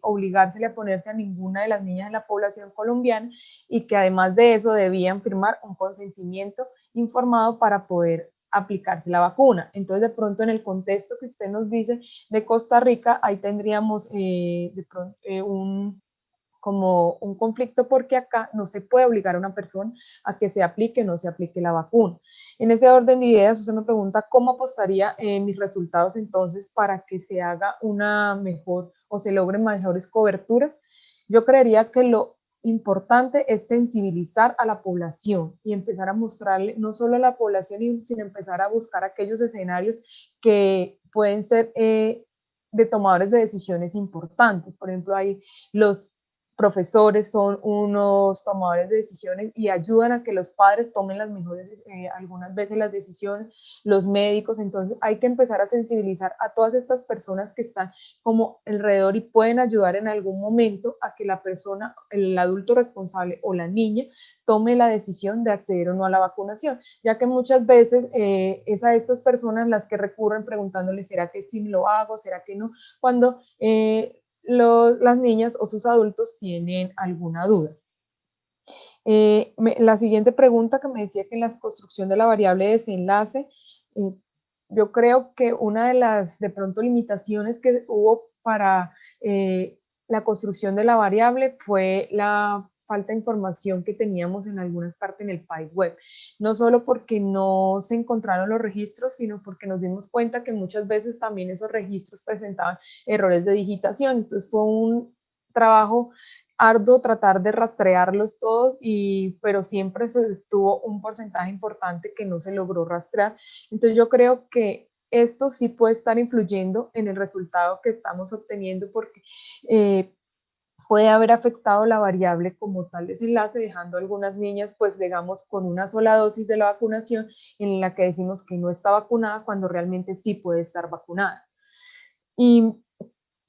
obligársele a ponerse a ninguna de las niñas de la población colombiana y que además de eso debían firmar un consentimiento informado para poder aplicarse la vacuna. Entonces, de pronto, en el contexto que usted nos dice de Costa Rica, ahí tendríamos de pronto como un conflicto porque acá no se puede obligar a una persona a que se aplique o no se aplique la vacuna. En ese orden de ideas, usted me pregunta cómo apostaría mis resultados entonces para que se haga una mejor o se logren mejores coberturas. Yo creería que lo importante es sensibilizar a la población y empezar a mostrarle no solo a la población, sino empezar a buscar aquellos escenarios que pueden ser de tomadores de decisiones importantes. Por ejemplo, hay los profesores son unos tomadores de decisiones y ayudan a que los padres tomen las mejores, algunas veces las decisiones, los médicos. Entonces hay que empezar a sensibilizar a todas estas personas que están como alrededor y pueden ayudar en algún momento a que la persona, el adulto responsable o la niña tome la decisión de acceder o no a la vacunación, ya que muchas veces es a estas personas las que recurren preguntándoles, ¿será que sí lo hago? ¿Será que no? Cuando las niñas o sus adultos tienen alguna duda. La siguiente pregunta que me decía que en la construcción de la variable de desenlace, yo creo que una de las de pronto limitaciones que hubo para la construcción de la variable fue la falta de información que teníamos en algunas partes en el PAI web, no solo porque no se encontraron los registros, sino porque nos dimos cuenta que muchas veces también esos registros presentaban errores de digitación. Entonces fue un trabajo arduo tratar de rastrearlos todos, pero siempre se tuvo un porcentaje importante que no se logró rastrear. Entonces yo creo que esto sí puede estar influyendo en el resultado que estamos obteniendo, porque puede haber afectado la variable como tal desenlace, dejando a algunas niñas, pues digamos, con una sola dosis de la vacunación en la que decimos que no está vacunada cuando realmente sí puede estar vacunada. Y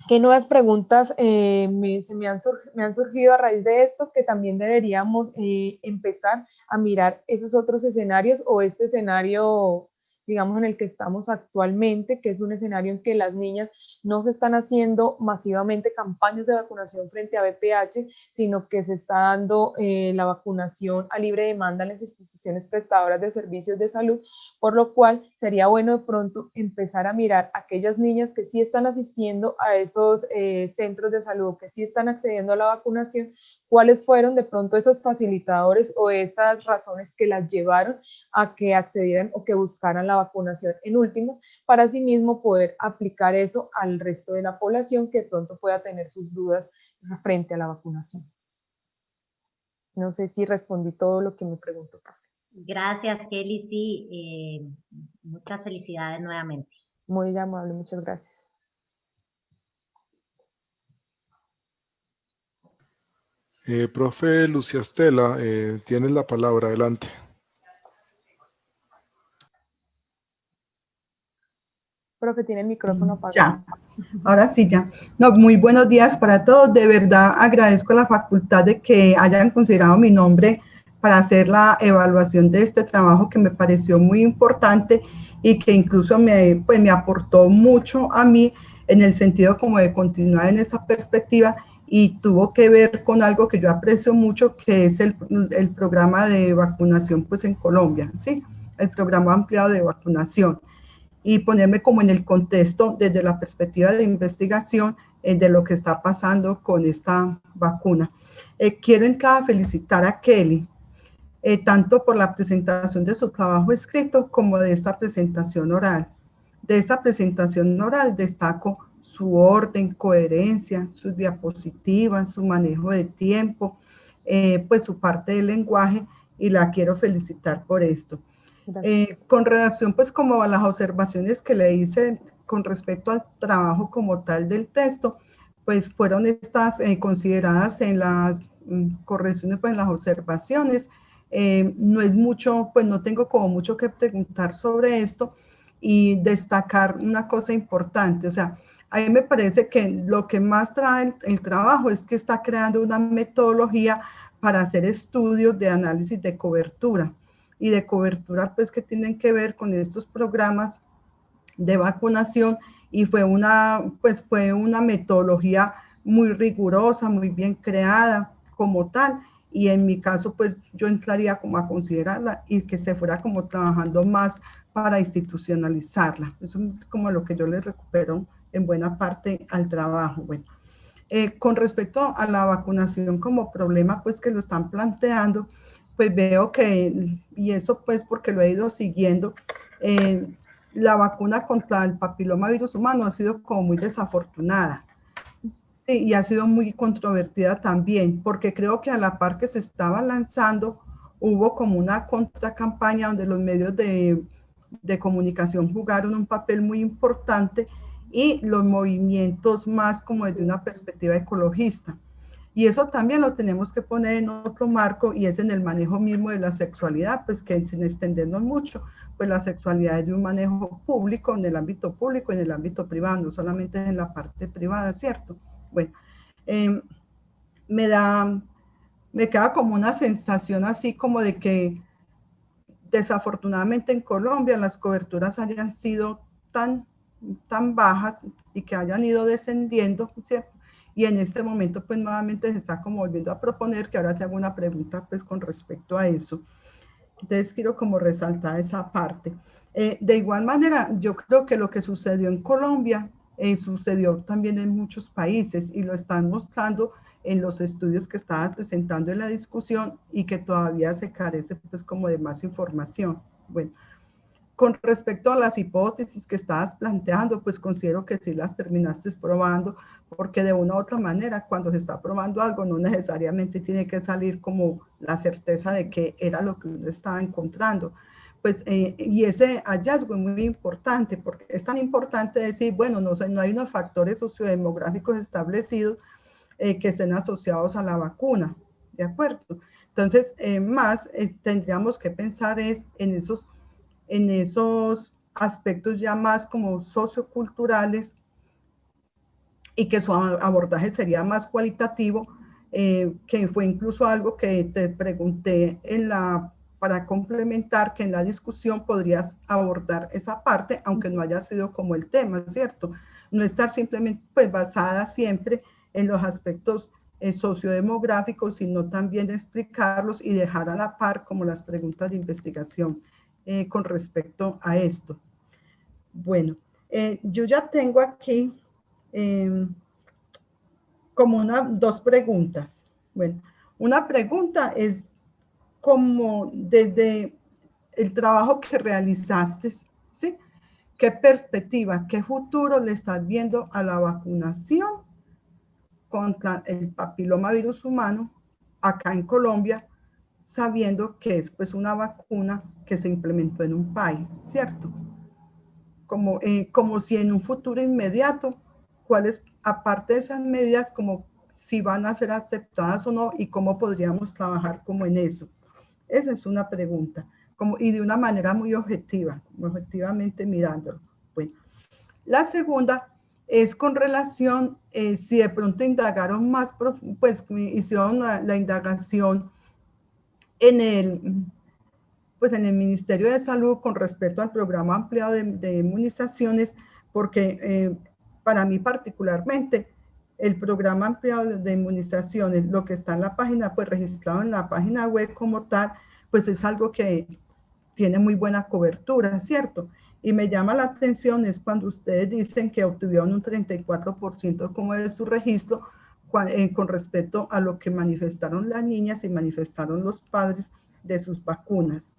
¿qué nuevas preguntas me han surgido a raíz de esto? Que también deberíamos empezar a mirar esos otros escenarios, o este escenario, digamos, en el que estamos actualmente, que es un escenario en que las niñas no se están haciendo masivamente campañas de vacunación frente a VPH, sino que se está dando la vacunación a libre demanda en las instituciones prestadoras de servicios de salud, por lo cual sería bueno de pronto empezar a mirar a aquellas niñas que sí están asistiendo a esos centros de salud, que sí están accediendo a la vacunación, cuáles fueron de pronto esos facilitadores o esas razones que las llevaron a que accedieran o que buscaran la vacunación en último, para asimismo poder aplicar eso al resto de la población que de pronto pueda tener sus dudas frente a la vacunación. No sé si respondí todo lo que me preguntó, profe. Gracias, Kelly. Sí, muchas felicidades nuevamente. Muy amable, muchas gracias. Profe Lucía Estela, tienes la palabra, adelante. Profe, tiene el micrófono apagado. Ya, ahora sí, ya. No, muy buenos días para todos. De verdad agradezco a la facultad de que hayan considerado mi nombre para hacer la evaluación de este trabajo que me pareció muy importante y que incluso me aportó mucho a mí en el sentido como de continuar en esta perspectiva, y tuvo que ver con algo que yo aprecio mucho, que es el programa de vacunación pues en Colombia, ¿sí? El programa ampliado de vacunación, y ponerme como en el contexto desde la perspectiva de investigación de lo que está pasando con esta vacuna. Quiero entrada felicitar a Kelly, tanto por la presentación de su trabajo escrito como de esta presentación oral. De esta presentación oral destaco su orden, coherencia, sus diapositivas, su manejo de tiempo, pues su parte del lenguaje, y la quiero felicitar por esto. Con relación pues como a las observaciones que le hice con respecto al trabajo como tal del texto, pues fueron estas consideradas en las correcciones, pues en las observaciones. No es mucho, pues no tengo como mucho que preguntar sobre esto, y destacar una cosa importante. O sea, a mí me parece que lo que más trae el trabajo es que está creando una metodología para hacer estudios de análisis de cobertura, y de cobertura pues que tienen que ver con estos programas de vacunación, y fue una metodología muy rigurosa, muy bien creada como tal, y en mi caso pues yo entraría como a considerarla y que se fuera como trabajando más para institucionalizarla. Eso es como lo que yo le recupero en buena parte al trabajo. Bueno, con respecto a la vacunación como problema pues que lo están planteando, pues veo que, y eso pues porque lo he ido siguiendo, la vacuna contra el papilomavirus humano ha sido como muy desafortunada, sí, y ha sido muy controvertida también, porque creo que a la par que se estaba lanzando, hubo como una contracampaña donde los medios de comunicación jugaron un papel muy importante, y los movimientos más como desde una perspectiva ecologista. Y eso también lo tenemos que poner en otro marco, y es en el manejo mismo de la sexualidad, pues que sin extendernos mucho, pues la sexualidad es de un manejo público, en el ámbito público, en el ámbito privado, no solamente en la parte privada, ¿cierto? Bueno, me queda como una sensación así como de que desafortunadamente en Colombia las coberturas hayan sido tan bajas y que hayan ido descendiendo, ¿cierto? Y en este momento pues nuevamente se está como volviendo a proponer, que ahora te hago una pregunta pues con respecto a eso. Entonces quiero como resaltar esa parte. De igual manera, yo creo que lo que sucedió en Colombia sucedió también en muchos países, y lo están mostrando en los estudios que estaba presentando en la discusión y que todavía se carece pues como de más información. Bueno, con respecto a las hipótesis que estabas planteando, pues considero que sí las terminaste probando, porque de una u otra manera, cuando se está probando algo, no necesariamente tiene que salir como la certeza de que era lo que uno estaba encontrando. Pues, y ese hallazgo es muy importante, porque es tan importante decir, bueno, no hay unos factores sociodemográficos establecidos que estén asociados a la vacuna, ¿de acuerdo? Entonces, tendríamos que pensar es en esos aspectos ya más como socioculturales y que su abordaje sería más cualitativo, que fue incluso algo que te pregunté para complementar, que en la discusión podrías abordar esa parte, aunque no haya sido como el tema, ¿cierto? No estar simplemente pues basada siempre en los aspectos sociodemográficos, sino también explicarlos y dejar a la par como las preguntas de investigación con respecto a esto. Bueno, yo ya tengo aquí como dos preguntas. Bueno, una pregunta es como desde el trabajo que realizaste, ¿sí? ¿Qué perspectiva, qué futuro le estás viendo a la vacunación contra el papilomavirus humano acá en Colombia, sabiendo que es pues una vacuna que se implementó en un país, ¿cierto? Como si en un futuro inmediato, cuáles, aparte de esas medidas, como si van a ser aceptadas o no y cómo podríamos trabajar como en eso. Esa es una pregunta, y de una manera muy objetiva, objetivamente mirándolo. Bueno, la segunda es con relación, si de pronto indagaron más, pues hicieron la indagación en el Ministerio de Salud con respecto al programa ampliado de inmunizaciones, porque para mí particularmente el programa ampliado de inmunizaciones, lo que está en la página, pues registrado en la página web como tal, pues es algo que tiene muy buena cobertura, ¿cierto? Y me llama la atención es cuando ustedes dicen que obtuvieron un 34% como de su registro con respecto a lo que manifestaron las niñas y manifestaron los padres de sus vacunas.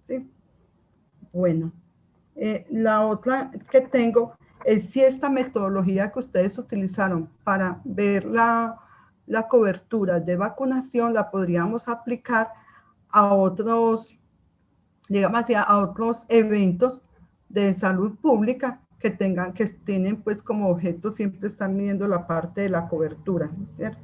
¿Sí? Bueno, la otra que tengo es si esta metodología que ustedes utilizaron para ver la cobertura de vacunación la podríamos aplicar a otros, digamos así, a otros eventos de salud pública que tienen pues como objeto siempre estar midiendo la parte de la cobertura, ¿cierto?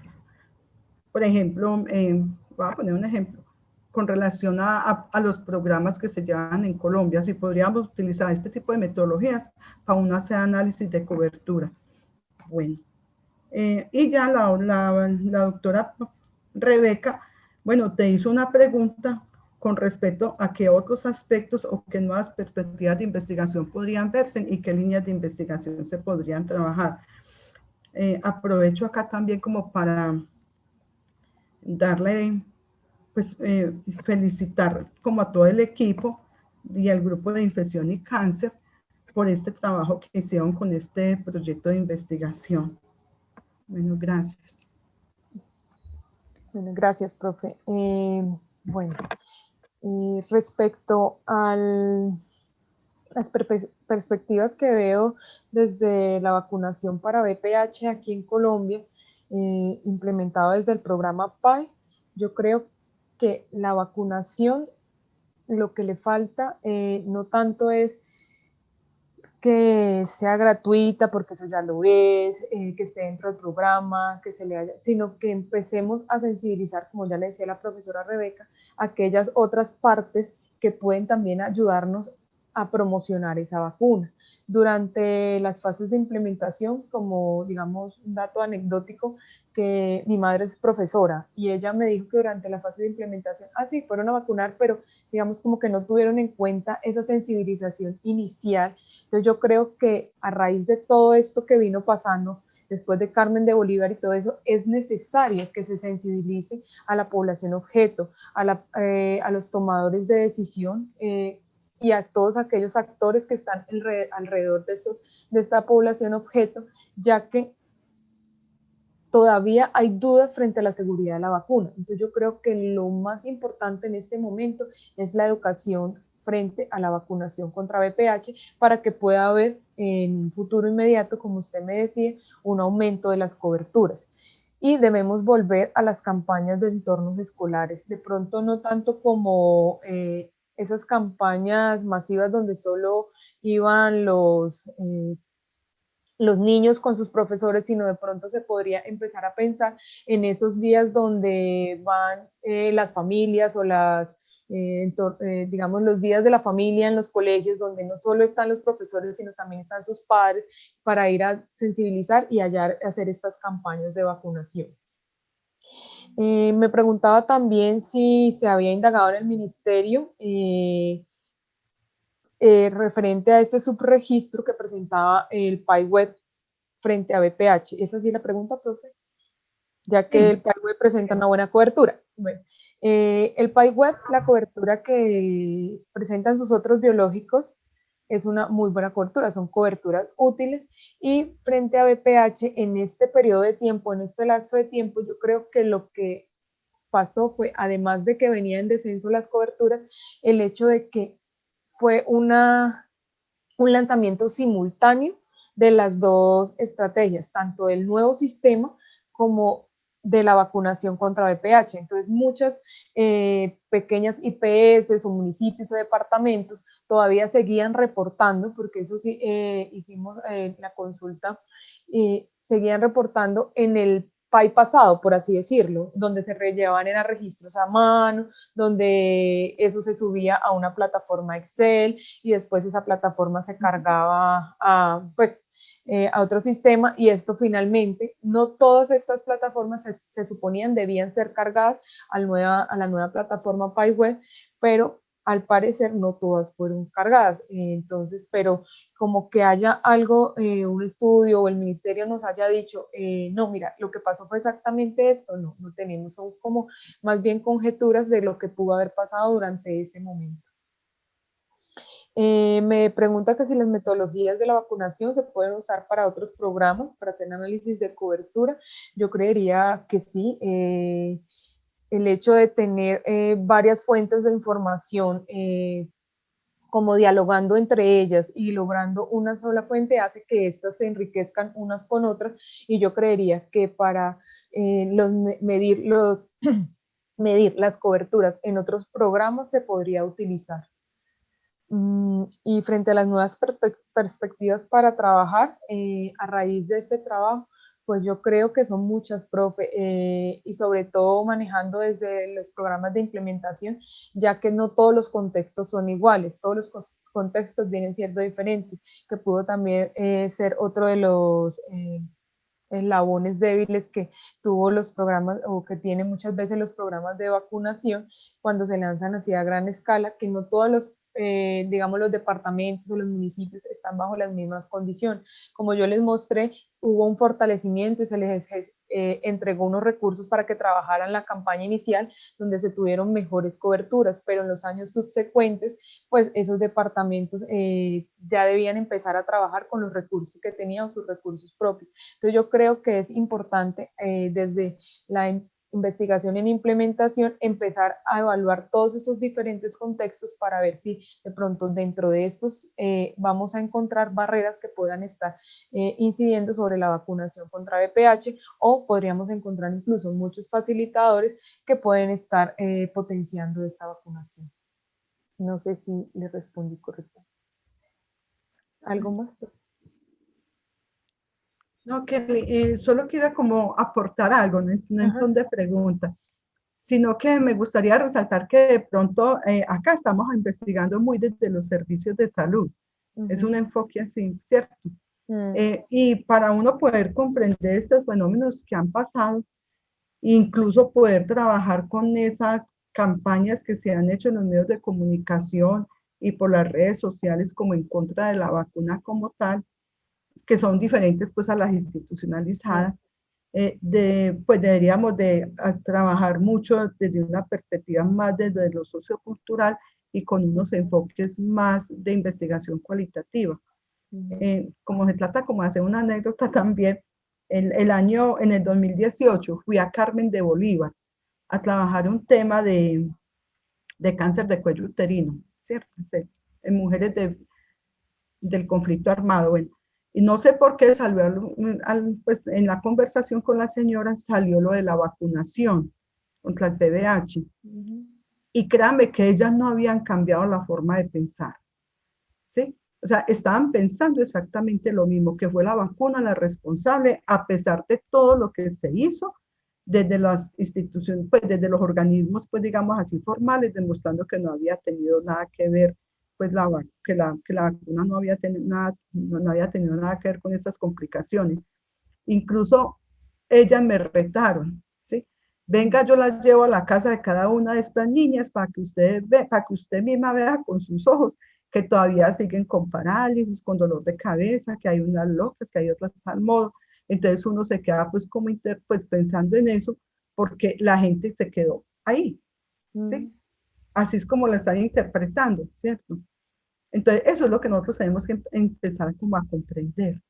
Por ejemplo, voy a poner un ejemplo con relación a los programas que se llevan en Colombia, si podríamos utilizar este tipo de metodologías para un análisis de cobertura. Bueno, y ya la doctora Rebeca, bueno, te hizo una pregunta con respecto a qué otros aspectos o qué nuevas perspectivas de investigación podrían verse y qué líneas de investigación se podrían trabajar. Aprovecho acá también como para darle, pues felicitar como a todo el equipo y al grupo de infección y cáncer por este trabajo que hicieron con este proyecto de investigación. Bueno, gracias. Bueno, gracias, profe. Bueno, respecto a las perspectivas que veo desde la vacunación para VPH aquí en Colombia, implementado desde el programa PAI, yo creo que la vacunación, lo que le falta no tanto es que sea gratuita, porque eso ya lo es, que esté dentro del programa, que se le haya, sino que empecemos a sensibilizar, como ya le decía la profesora Rebeca, aquellas otras partes que pueden también ayudarnos a promocionar esa vacuna. Durante las fases de implementación, como digamos un dato anecdótico, que mi madre es profesora y ella me dijo que durante la fase de implementación, sí, fueron a vacunar, pero digamos como que no tuvieron en cuenta esa sensibilización inicial. Entonces yo creo que a raíz de todo esto que vino pasando, después de Carmen de Bolívar y todo eso, es necesario que se sensibilice a la población objeto, a los tomadores de decisión y a todos aquellos actores que están alrededor de esta población objeto, ya que todavía hay dudas frente a la seguridad de la vacuna. Entonces yo creo que lo más importante en este momento es la educación frente a la vacunación contra VPH para que pueda haber en un futuro inmediato, como usted me decía, un aumento de las coberturas. Y debemos volver a las campañas de entornos escolares, de pronto no tanto como esas campañas masivas donde solo iban los niños con sus profesores, sino de pronto se podría empezar a pensar en esos días donde van las familias o digamos, los días de la familia en los colegios, donde no solo están los profesores, sino también están sus padres, para ir a sensibilizar y hacer estas campañas de vacunación. Me preguntaba también si se había indagado en el ministerio referente a este subregistro que presentaba el PAI-Web frente a VPH. ¿Esa sí la pregunta, profe? Ya que el PAI-Web presenta una buena cobertura. Bueno, el PAI-Web, la cobertura que presentan sus otros biológicos, es una muy buena cobertura, son coberturas útiles, y frente a VPH, en este periodo de tiempo, en este lapso de tiempo, yo creo que lo que pasó fue, además de que venía en descenso las coberturas, el hecho de que fue un lanzamiento simultáneo de las dos estrategias, tanto del nuevo sistema como de la vacunación contra VPH. Entonces, muchas pequeñas IPS o municipios o departamentos todavía seguían reportando, porque eso sí, hicimos la consulta, seguían reportando en el PAI pasado, por así decirlo, donde se llevaban eran registros a mano, donde eso se subía a una plataforma Excel y después esa plataforma se cargaba a otro sistema, y esto finalmente, no todas estas plataformas se suponían debían ser cargadas a la nueva plataforma PAI-Web, pero al parecer no todas fueron cargadas. Entonces, pero como que haya algo, un estudio o el ministerio nos haya dicho, no, mira, lo que pasó fue exactamente esto, no tenemos, son como más bien conjeturas de lo que pudo haber pasado durante ese momento. Me pregunta que si las metodologías de la vacunación se pueden usar para otros programas, para hacer análisis de cobertura. Yo creería que sí. El hecho de tener varias fuentes de información como dialogando entre ellas y logrando una sola fuente hace que éstas se enriquezcan unas con otras, y yo creería que para medir las coberturas en otros programas se podría utilizar. Y frente a las nuevas perspectivas para trabajar, a raíz de este trabajo, pues yo creo que son muchas, profe, y sobre todo manejando desde los programas de implementación, ya que no todos los contextos son iguales, todos los contextos vienen siendo diferentes, que pudo también ser otro de los eslabones débiles que tuvo los programas, o que tienen muchas veces los programas de vacunación cuando se lanzan así a gran escala, que no todos los digamos, los departamentos o los municipios están bajo las mismas condiciones. Como yo les mostré, hubo un fortalecimiento y se les entregó unos recursos para que trabajaran la campaña inicial, donde se tuvieron mejores coberturas, pero en los años subsecuentes, pues esos departamentos ya debían empezar a trabajar con los recursos que tenían, sus recursos propios. Entonces yo creo que es importante desde la investigación en implementación, empezar a evaluar todos esos diferentes contextos para ver si de pronto dentro de estos vamos a encontrar barreras que puedan estar incidiendo sobre la vacunación contra VPH, o podríamos encontrar incluso muchos facilitadores que pueden estar potenciando esta vacunación. No sé si le respondí correctamente. ¿Algo más? No, Kelly, solo quiero como aportar algo, no son de pregunta, sino que me gustaría resaltar que de pronto acá estamos investigando muy desde los servicios de salud. Es un enfoque así, ¿cierto? Y para uno poder comprender estos fenómenos que han pasado, incluso poder trabajar con esas campañas que se han hecho en los medios de comunicación y por las redes sociales como en contra de la vacuna como tal, que son diferentes pues a las institucionalizadas, pues deberíamos de trabajar mucho desde una perspectiva más desde lo sociocultural y con unos enfoques más de investigación cualitativa. Como se trata como de hacer una anécdota también, en el 2018 fui a Carmen de Bolívar a trabajar un tema de cáncer de cuello uterino, ¿cierto? En mujeres del conflicto armado, bueno. Y no sé por qué salió, pues en la conversación con la señora salió lo de la vacunación contra el VIH. Y créanme que ellas no habían cambiado la forma de pensar, ¿sí? O sea, estaban pensando exactamente lo mismo, que fue la vacuna la responsable, a pesar de todo lo que se hizo desde las instituciones, pues desde los organismos, pues digamos así, formales, demostrando que no había tenido nada que ver, pues que la vacuna no había tenido nada que ver con estas complicaciones. Incluso ellas me retaron, ¿sí? Venga, yo las llevo a la casa de cada una de estas niñas para que usted misma vea con sus ojos que todavía siguen con parálisis, con dolor de cabeza, que hay unas locas, que hay otras al modo. Entonces uno se queda pues como pues pensando en eso, porque la gente se quedó ahí, ¿sí? Así es como la están interpretando, ¿cierto? Entonces eso es lo que nosotros tenemos que empezar como a comprender,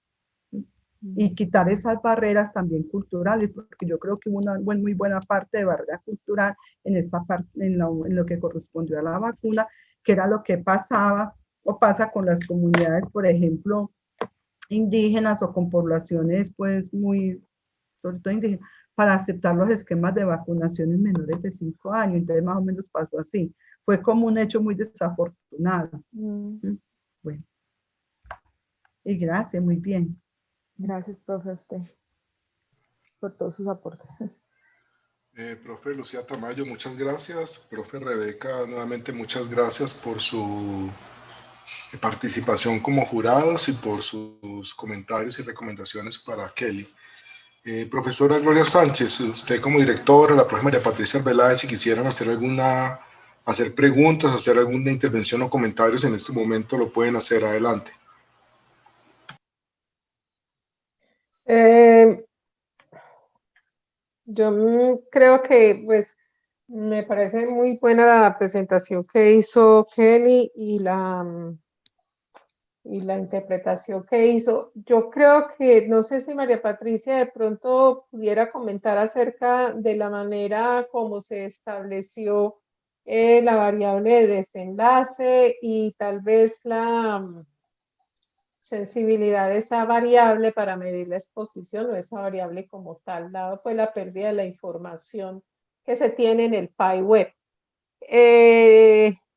¿sí? Y quitar esas barreras también culturales, porque yo creo que hubo una muy buena parte de barrera cultural en esta parte, en lo que correspondió a la vacuna, que era lo que pasaba o pasa con las comunidades, por ejemplo, indígenas o con poblaciones pues muy, sobre todo indígenas, para aceptar los esquemas de vacunación en menores de 5 años. Entonces más o menos pasó así. Fue como un hecho muy desafortunado. Bueno, y gracias, muy bien. Gracias, profe, a usted por todos sus aportes. Profe Lucía Tamayo, muchas gracias. Profe Rebeca, nuevamente muchas gracias por su participación como jurados y por sus comentarios y recomendaciones para Kelly. Profesora Gloria Sánchez, usted como directora, la profe María Patricia Arbeláez, si quisieran hacer preguntas, hacer alguna intervención o comentarios en este momento, lo pueden hacer. Adelante. Yo creo que pues me parece muy buena la presentación que hizo Kelly y la interpretación que hizo. Yo creo que, no sé si María Patricia de pronto pudiera comentar acerca de la manera como se estableció la variable de desenlace y tal vez la sensibilidad de esa variable para medir la exposición o esa variable como tal, dado pues la pérdida de la información que se tiene en el PI-Web.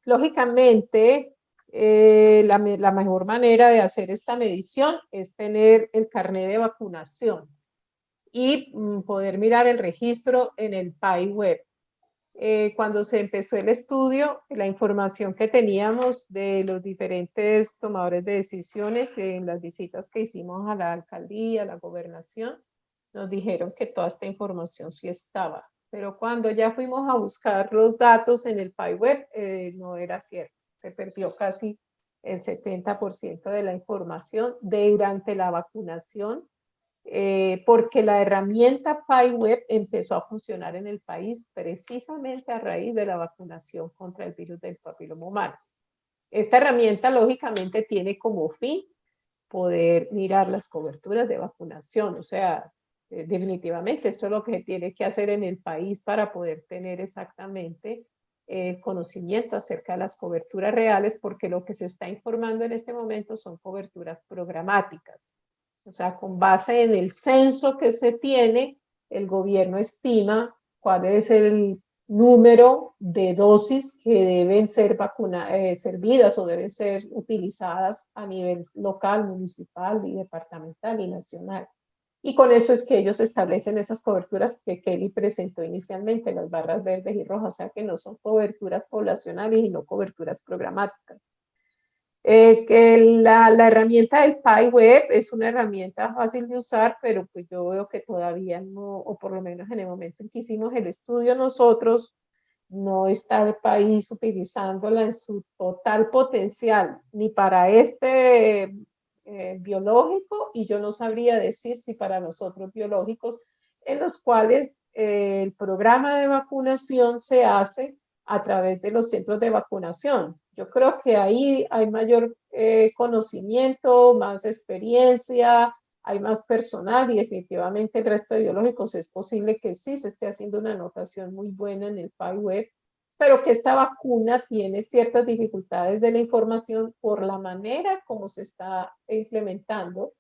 Lógicamente, la mejor manera de hacer esta medición es tener el carnet de vacunación y poder mirar el registro en el PI-Web. Cuando se empezó el estudio, la información que teníamos de los diferentes tomadores de decisiones en las visitas que hicimos a la alcaldía, a la gobernación, nos dijeron que toda esta información sí estaba. Pero cuando ya fuimos a buscar los datos en el PI-Web, no era cierto. Se perdió casi el 70% de la información durante la vacunación, porque la herramienta PI-Web empezó a funcionar en el país precisamente a raíz de la vacunación contra el virus del papiloma humano. Esta herramienta lógicamente tiene como fin poder mirar las coberturas de vacunación, o sea, definitivamente esto es lo que tiene que hacer en el país para poder tener exactamente conocimiento acerca de las coberturas reales, porque lo que se está informando en este momento son coberturas programáticas. O sea, con base en el censo que se tiene, el gobierno estima cuál es el número de dosis que deben ser servidas o deben ser utilizadas a nivel local, municipal y departamental y nacional. Y con eso es que ellos establecen esas coberturas que Kelly presentó inicialmente, las barras verdes y rojas, o sea que no son coberturas poblacionales y no coberturas programáticas. Que la herramienta del PI-Web es una herramienta fácil de usar, pero pues yo veo que todavía no, o por lo menos en el momento en que hicimos el estudio nosotros, no está el país utilizándola en su total potencial, ni para este biológico, y yo no sabría decir si para los otros biológicos, en los cuales el programa de vacunación se hace a través de los centros de vacunación. Yo creo que ahí hay mayor conocimiento, más experiencia, hay más personal y definitivamente el resto de biológicos es posible que sí se esté haciendo una anotación muy buena en el PyWeb, pero que esta vacuna tiene ciertas dificultades de la información por la manera como se está implementando,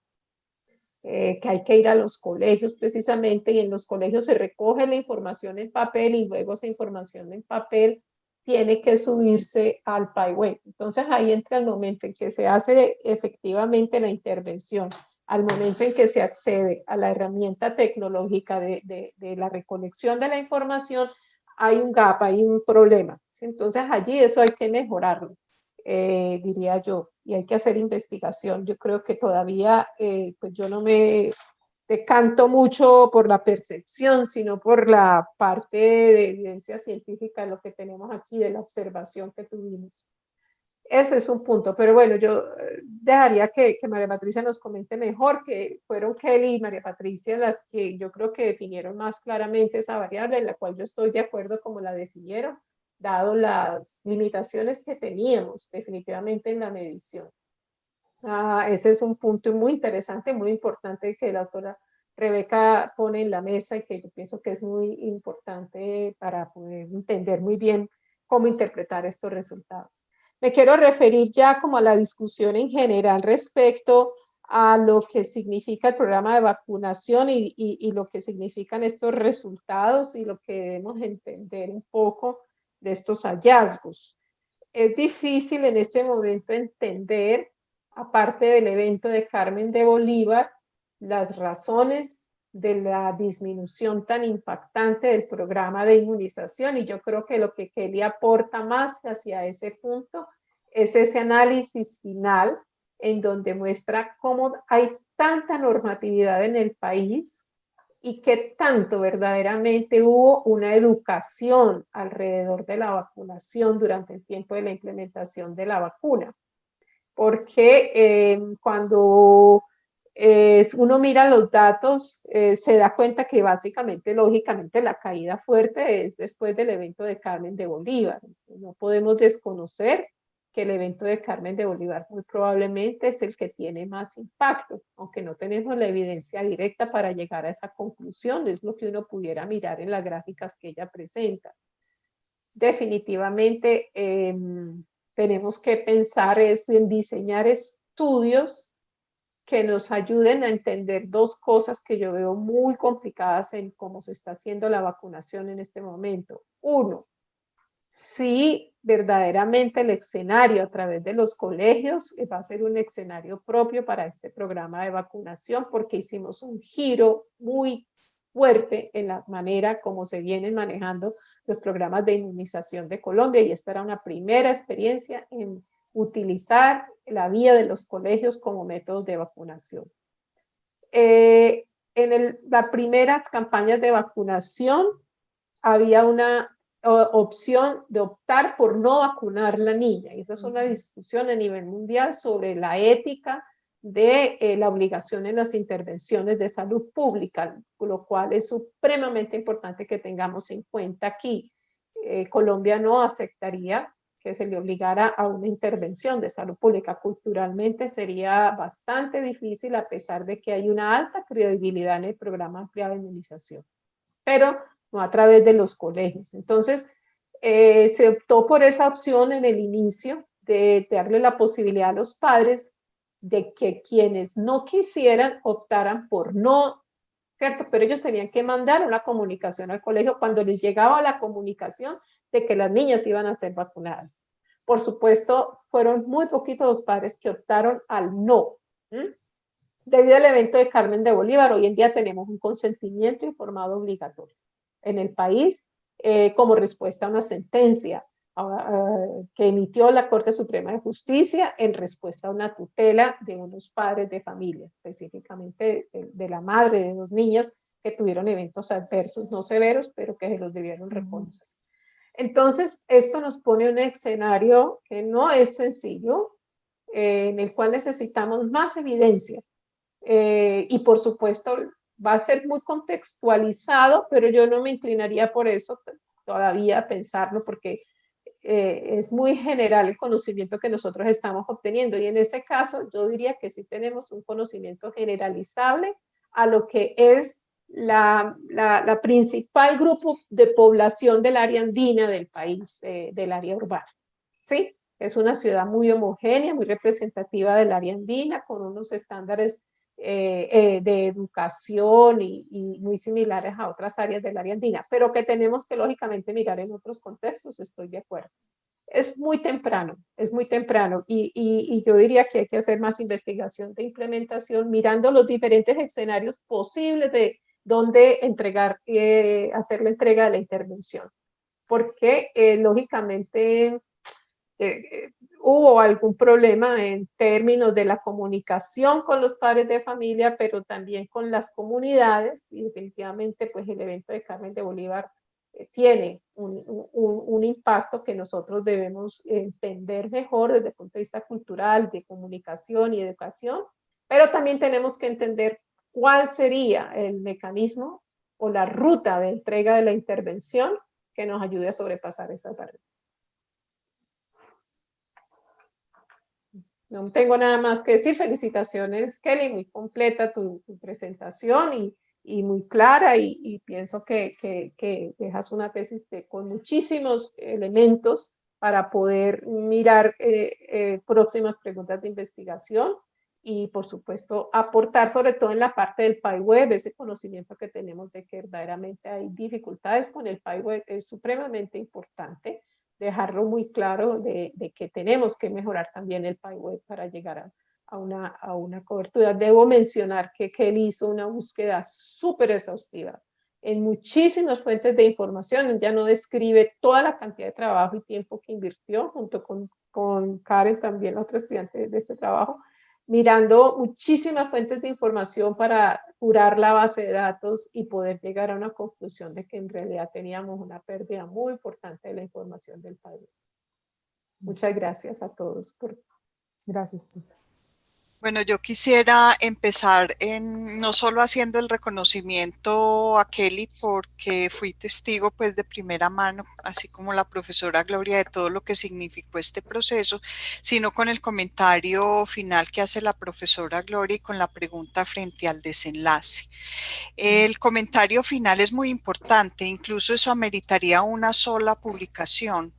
que hay que ir a los colegios precisamente, y en los colegios se recoge la información en papel y luego esa información en papel tiene que subirse al PyWeb. Entonces ahí entra el momento en que se hace efectivamente la intervención, al momento en que se accede a la herramienta tecnológica de la recolección de la información, hay un gap, hay un problema. Entonces allí eso hay que mejorarlo, diría yo, y hay que hacer investigación. Yo creo que todavía, pues yo no me decanto mucho por la percepción, sino por la parte de evidencia científica, lo que tenemos aquí, de la observación que tuvimos. Ese es un punto, pero bueno, yo dejaría que María Patricia nos comente mejor, que fueron Kelly y María Patricia las que yo creo que definieron más claramente esa variable, en la cual yo estoy de acuerdo como la definieron, dado las limitaciones que teníamos definitivamente en la medición. Ese es un punto muy interesante, muy importante que la autora Rebeca pone en la mesa y que yo pienso que es muy importante para poder entender muy bien cómo interpretar estos resultados. Me quiero referir ya como a la discusión en general respecto a lo que significa el programa de vacunación y lo que significan estos resultados y lo que debemos entender un poco de estos hallazgos. Es difícil en este momento entender, aparte del evento de Carmen de Bolívar, las razones de la disminución tan impactante del programa de inmunización, y yo creo que lo que Kelly aporta más hacia ese punto es ese análisis final en donde muestra cómo hay tanta normatividad en el país y qué tanto verdaderamente hubo una educación alrededor de la vacunación durante el tiempo de la implementación de la vacuna. Porque cuando uno mira los datos, se da cuenta que básicamente, lógicamente, la caída fuerte es después del evento de Carmen de Bolívar. No podemos desconocer que el evento de Carmen de Bolívar muy probablemente es el que tiene más impacto, aunque no tenemos la evidencia directa para llegar a esa conclusión, es lo que uno pudiera mirar en las gráficas que ella presenta. Definitivamente tenemos que pensar en diseñar estudios que nos ayuden a entender dos cosas que yo veo muy complicadas en cómo se está haciendo la vacunación en este momento. Uno, si verdaderamente el escenario a través de los colegios va a ser un escenario propio para este programa de vacunación, porque hicimos un giro muy fuerte en la manera como se vienen manejando los programas de inmunización de Colombia, y esta era una primera experiencia en utilizar la vía de los colegios como métodos de vacunación. Las primeras campañas de vacunación había una opción de optar por no vacunar la niña, y esa es una discusión a nivel mundial sobre la ética de la obligación en las intervenciones de salud pública, lo cual es supremamente importante que tengamos en cuenta aquí. Colombia no aceptaría que se le obligara a una intervención de salud pública. Culturalmente sería bastante difícil, a pesar de que hay una alta credibilidad en el programa ampliado de inmunización, pero no a través de los colegios. Entonces, se optó por esa opción en el inicio de darle la posibilidad a los padres de que quienes no quisieran optaran por no, ¿cierto? Pero ellos tenían que mandar una comunicación al colegio cuando les llegaba la comunicación de que las niñas iban a ser vacunadas. Por supuesto, fueron muy poquitos los padres que optaron al no. Debido al evento de Carmen de Bolívar, hoy en día tenemos un consentimiento informado obligatorio en el país como respuesta a una sentencia que emitió la Corte Suprema de Justicia en respuesta a una tutela de unos padres de familia, específicamente de la madre de dos niñas que tuvieron eventos adversos, no severos, pero que se los debieron reconocer. Entonces, esto nos pone un escenario que no es sencillo, en el cual necesitamos más evidencia. Y por supuesto va a ser muy contextualizado, pero yo no me inclinaría por eso todavía a pensarlo, porque es muy general el conocimiento que nosotros estamos obteniendo, y en este caso yo diría que sí tenemos un conocimiento generalizable a lo que es la principal grupo de población del área andina del país, del área urbana. ¿Sí? Es una ciudad muy homogénea, muy representativa del área andina, con unos estándares de educación y muy similares a otras áreas del área andina, pero que tenemos que lógicamente mirar en otros contextos, estoy de acuerdo. Es muy temprano y yo diría que hay que hacer más investigación de implementación mirando los diferentes escenarios posibles de dónde entregar, hacer la entrega de la intervención, porque lógicamente hubo algún problema en términos de la comunicación con los padres de familia, pero también con las comunidades, y definitivamente pues el evento de Carmen de Bolívar tiene un impacto que nosotros debemos entender mejor desde el punto de vista cultural, de comunicación y educación, pero también tenemos que entender cuál sería el mecanismo o la ruta de entrega de la intervención que nos ayude a sobrepasar esas barreras. No tengo nada más que decir. Felicitaciones, Kelly, muy completa tu presentación y muy clara, y pienso que dejas una tesis con muchísimos elementos para poder mirar próximas preguntas de investigación y, por supuesto, aportar sobre todo en la parte del PyWeb, ese conocimiento que tenemos de que verdaderamente hay dificultades con el PyWeb es supremamente importante. Dejarlo muy claro de que tenemos que mejorar también el PyWeb para llegar a una cobertura. Debo mencionar que Kelly hizo una búsqueda súper exhaustiva en muchísimas fuentes de información. Ya no describe toda la cantidad de trabajo y tiempo que invirtió, junto con Karen, también otra estudiante de este trabajo, mirando muchísimas fuentes de información para curar la base de datos y poder llegar a una conclusión de que en realidad teníamos una pérdida muy importante de la información del país. Muchas gracias a todos. Gracias. Bueno, yo quisiera empezar no solo haciendo el reconocimiento a Kelly, porque fui testigo pues de primera mano, así como la profesora Gloria, de todo lo que significó este proceso, sino con el comentario final que hace la profesora Gloria y con la pregunta frente al desenlace. El comentario final es muy importante, incluso eso ameritaría una sola publicación,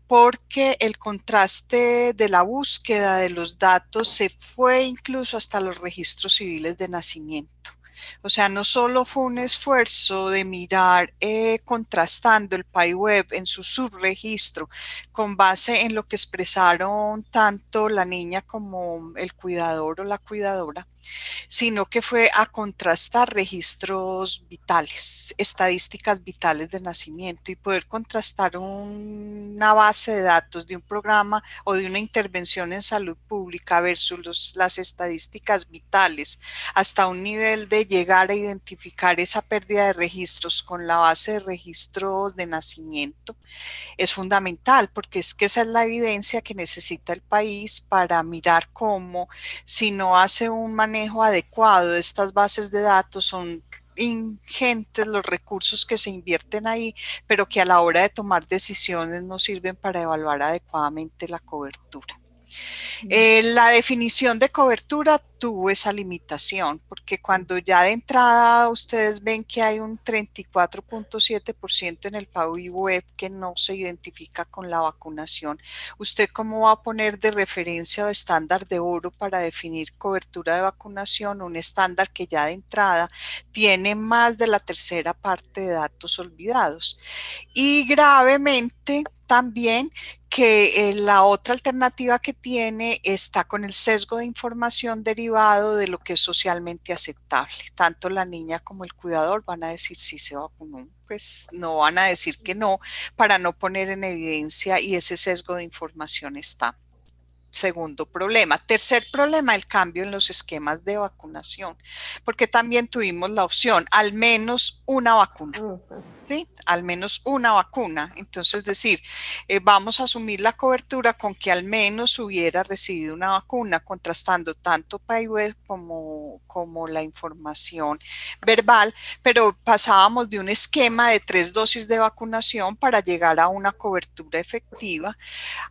porque el contraste de la búsqueda de los datos se fue incluso hasta los registros civiles de nacimiento. O sea, no solo fue un esfuerzo de mirar contrastando el PyWeb en su subregistro con base en lo que expresaron tanto la niña como el cuidador o la cuidadora, sino que fue a contrastar registros vitales, estadísticas vitales de nacimiento, y poder contrastar una base de datos de un programa o de una intervención en salud pública versus las estadísticas vitales, hasta un nivel de llegar a identificar esa pérdida de registros con la base de registros de nacimiento, es fundamental, porque es que esa es la evidencia que necesita el país para mirar cómo, si no hace un manejo adecuado de estas bases de datos, son ingentes los recursos que se invierten ahí, pero que a la hora de tomar decisiones no sirven para evaluar adecuadamente la cobertura. La definición de cobertura tuvo esa limitación, porque cuando ya de entrada ustedes ven que hay un 34.7% en el PyWeb que no se identifica con la vacunación, ¿usted cómo va a poner de referencia o estándar de oro para definir cobertura de vacunación? Un estándar que ya de entrada tiene más de la tercera parte de datos olvidados. Y gravemente también que la otra alternativa que tiene está con el sesgo de información derivado de lo que es socialmente aceptable. Tanto la niña como el cuidador van a decir si se vacunó, pues no van a decir que no, para no poner en evidencia, y ese sesgo de información está. segundo problema. Tercer problema, el cambio en los esquemas de vacunación, porque también tuvimos la opción, al menos una vacuna. ¿Sí? Al menos una vacuna. Entonces, es decir, vamos a asumir la cobertura con que al menos hubiera recibido una vacuna, contrastando tanto PAIWeb como la información verbal, pero pasábamos de un esquema de 3 dosis de vacunación para llegar a una cobertura efectiva,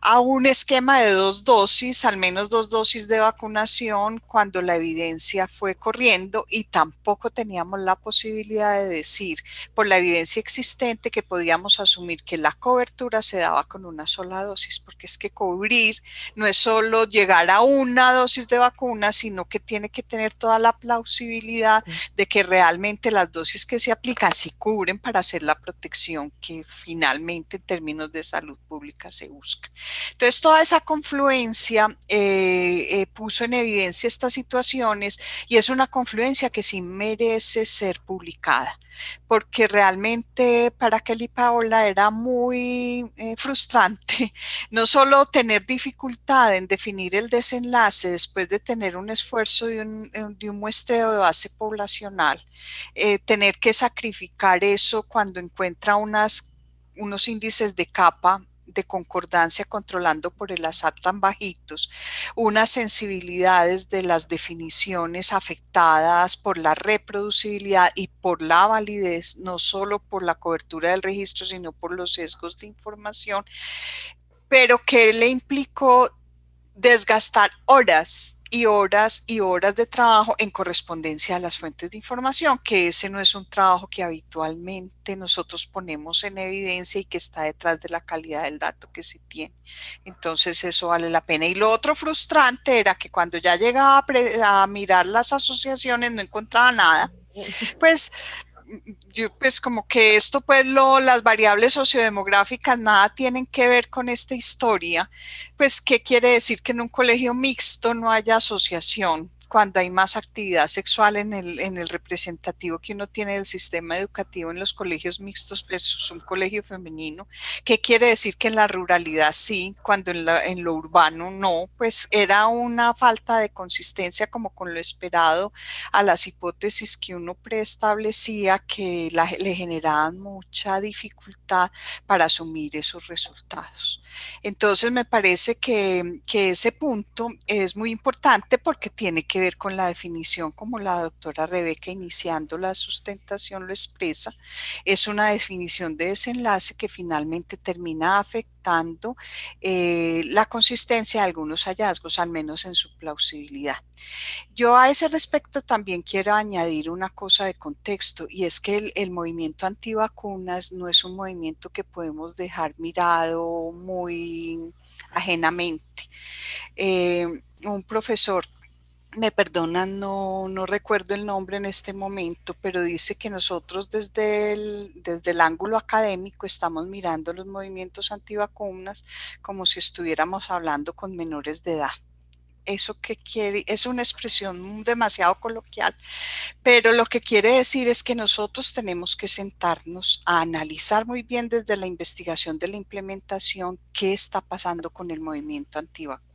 a un esquema de 2 dosis, al menos 2 dosis de vacunación cuando la evidencia fue corriendo, y tampoco teníamos la posibilidad de decir por la evidencia existente que podíamos asumir que la cobertura se daba con una sola dosis, porque es que cubrir no es solo llegar a una dosis de vacuna, sino que tiene que tener toda la plausibilidad de que realmente las dosis que se aplican sí cubren para hacer la protección que finalmente en términos de salud pública se busca. Entonces, toda esa confluencia puso en evidencia estas situaciones, y es una confluencia que sí merece ser publicada, porque realmente para Kelly Paola era muy frustrante no solo tener dificultad en definir el desenlace después de tener un esfuerzo de un muestreo de base poblacional, tener que sacrificar eso cuando encuentra unos índices de capa de concordancia controlando por el azar tan bajitos, unas sensibilidades de las definiciones afectadas por la reproducibilidad y por la validez, no solo por la cobertura del registro, sino por los sesgos de información, pero que le implicó desgastar horas y horas y horas de trabajo en correspondencia a las fuentes de información, que ese no es un trabajo que habitualmente nosotros ponemos en evidencia y que está detrás de la calidad del dato que se tiene. Entonces eso vale la pena. Y lo otro frustrante era que cuando ya llegaba a mirar las asociaciones no encontraba nada, pues como que esto pues las variables sociodemográficas nada tienen que ver con esta historia, pues ¿qué quiere decir que en un colegio mixto no haya asociación cuando hay más actividad sexual en el representativo que uno tiene del sistema educativo en los colegios mixtos versus un colegio femenino? ¿Qué quiere decir que en la ruralidad sí, cuando en lo urbano no? Pues era una falta de consistencia como con lo esperado a las hipótesis que uno preestablecía, que le generaban mucha dificultad para asumir esos resultados. Entonces me parece que ese punto es muy importante porque tiene que ver con la definición, como la doctora Rebeca iniciando la sustentación lo expresa. Es una definición de desenlace que finalmente termina afectando la consistencia de algunos hallazgos, al menos en su plausibilidad. Yo a ese respecto también quiero añadir una cosa de contexto, y es que el movimiento antivacunas no es un movimiento que podemos dejar mirado muy ajenamente. Un profesor, me perdonan, no recuerdo el nombre en este momento, pero dice que nosotros desde el ángulo académico estamos mirando los movimientos antivacunas como si estuviéramos hablando con menores de edad. Eso que quiere, es una expresión demasiado coloquial, pero lo que quiere decir es que nosotros tenemos que sentarnos a analizar muy bien desde la investigación de la implementación qué está pasando con el movimiento antivacunas.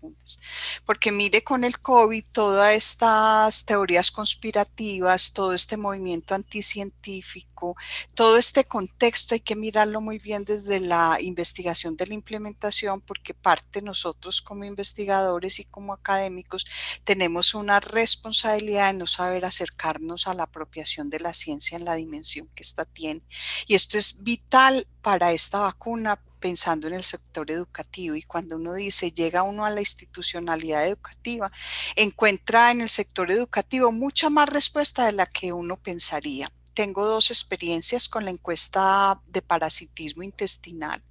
Porque mire, con el COVID, todas estas teorías conspirativas, todo este movimiento anticientífico, todo este contexto hay que mirarlo muy bien desde la investigación de la implementación, porque parte nosotros como investigadores y como académicos tenemos una responsabilidad de no saber acercarnos a la apropiación de la ciencia en la dimensión que ésta tiene. Y esto es vital para esta vacuna, pensando en el sector educativo. Y cuando uno dice, llega uno a la institucionalidad educativa, encuentra en el sector educativo mucha más respuesta de la que uno pensaría. Tengo 2 experiencias con la encuesta de parasitismo intestinal,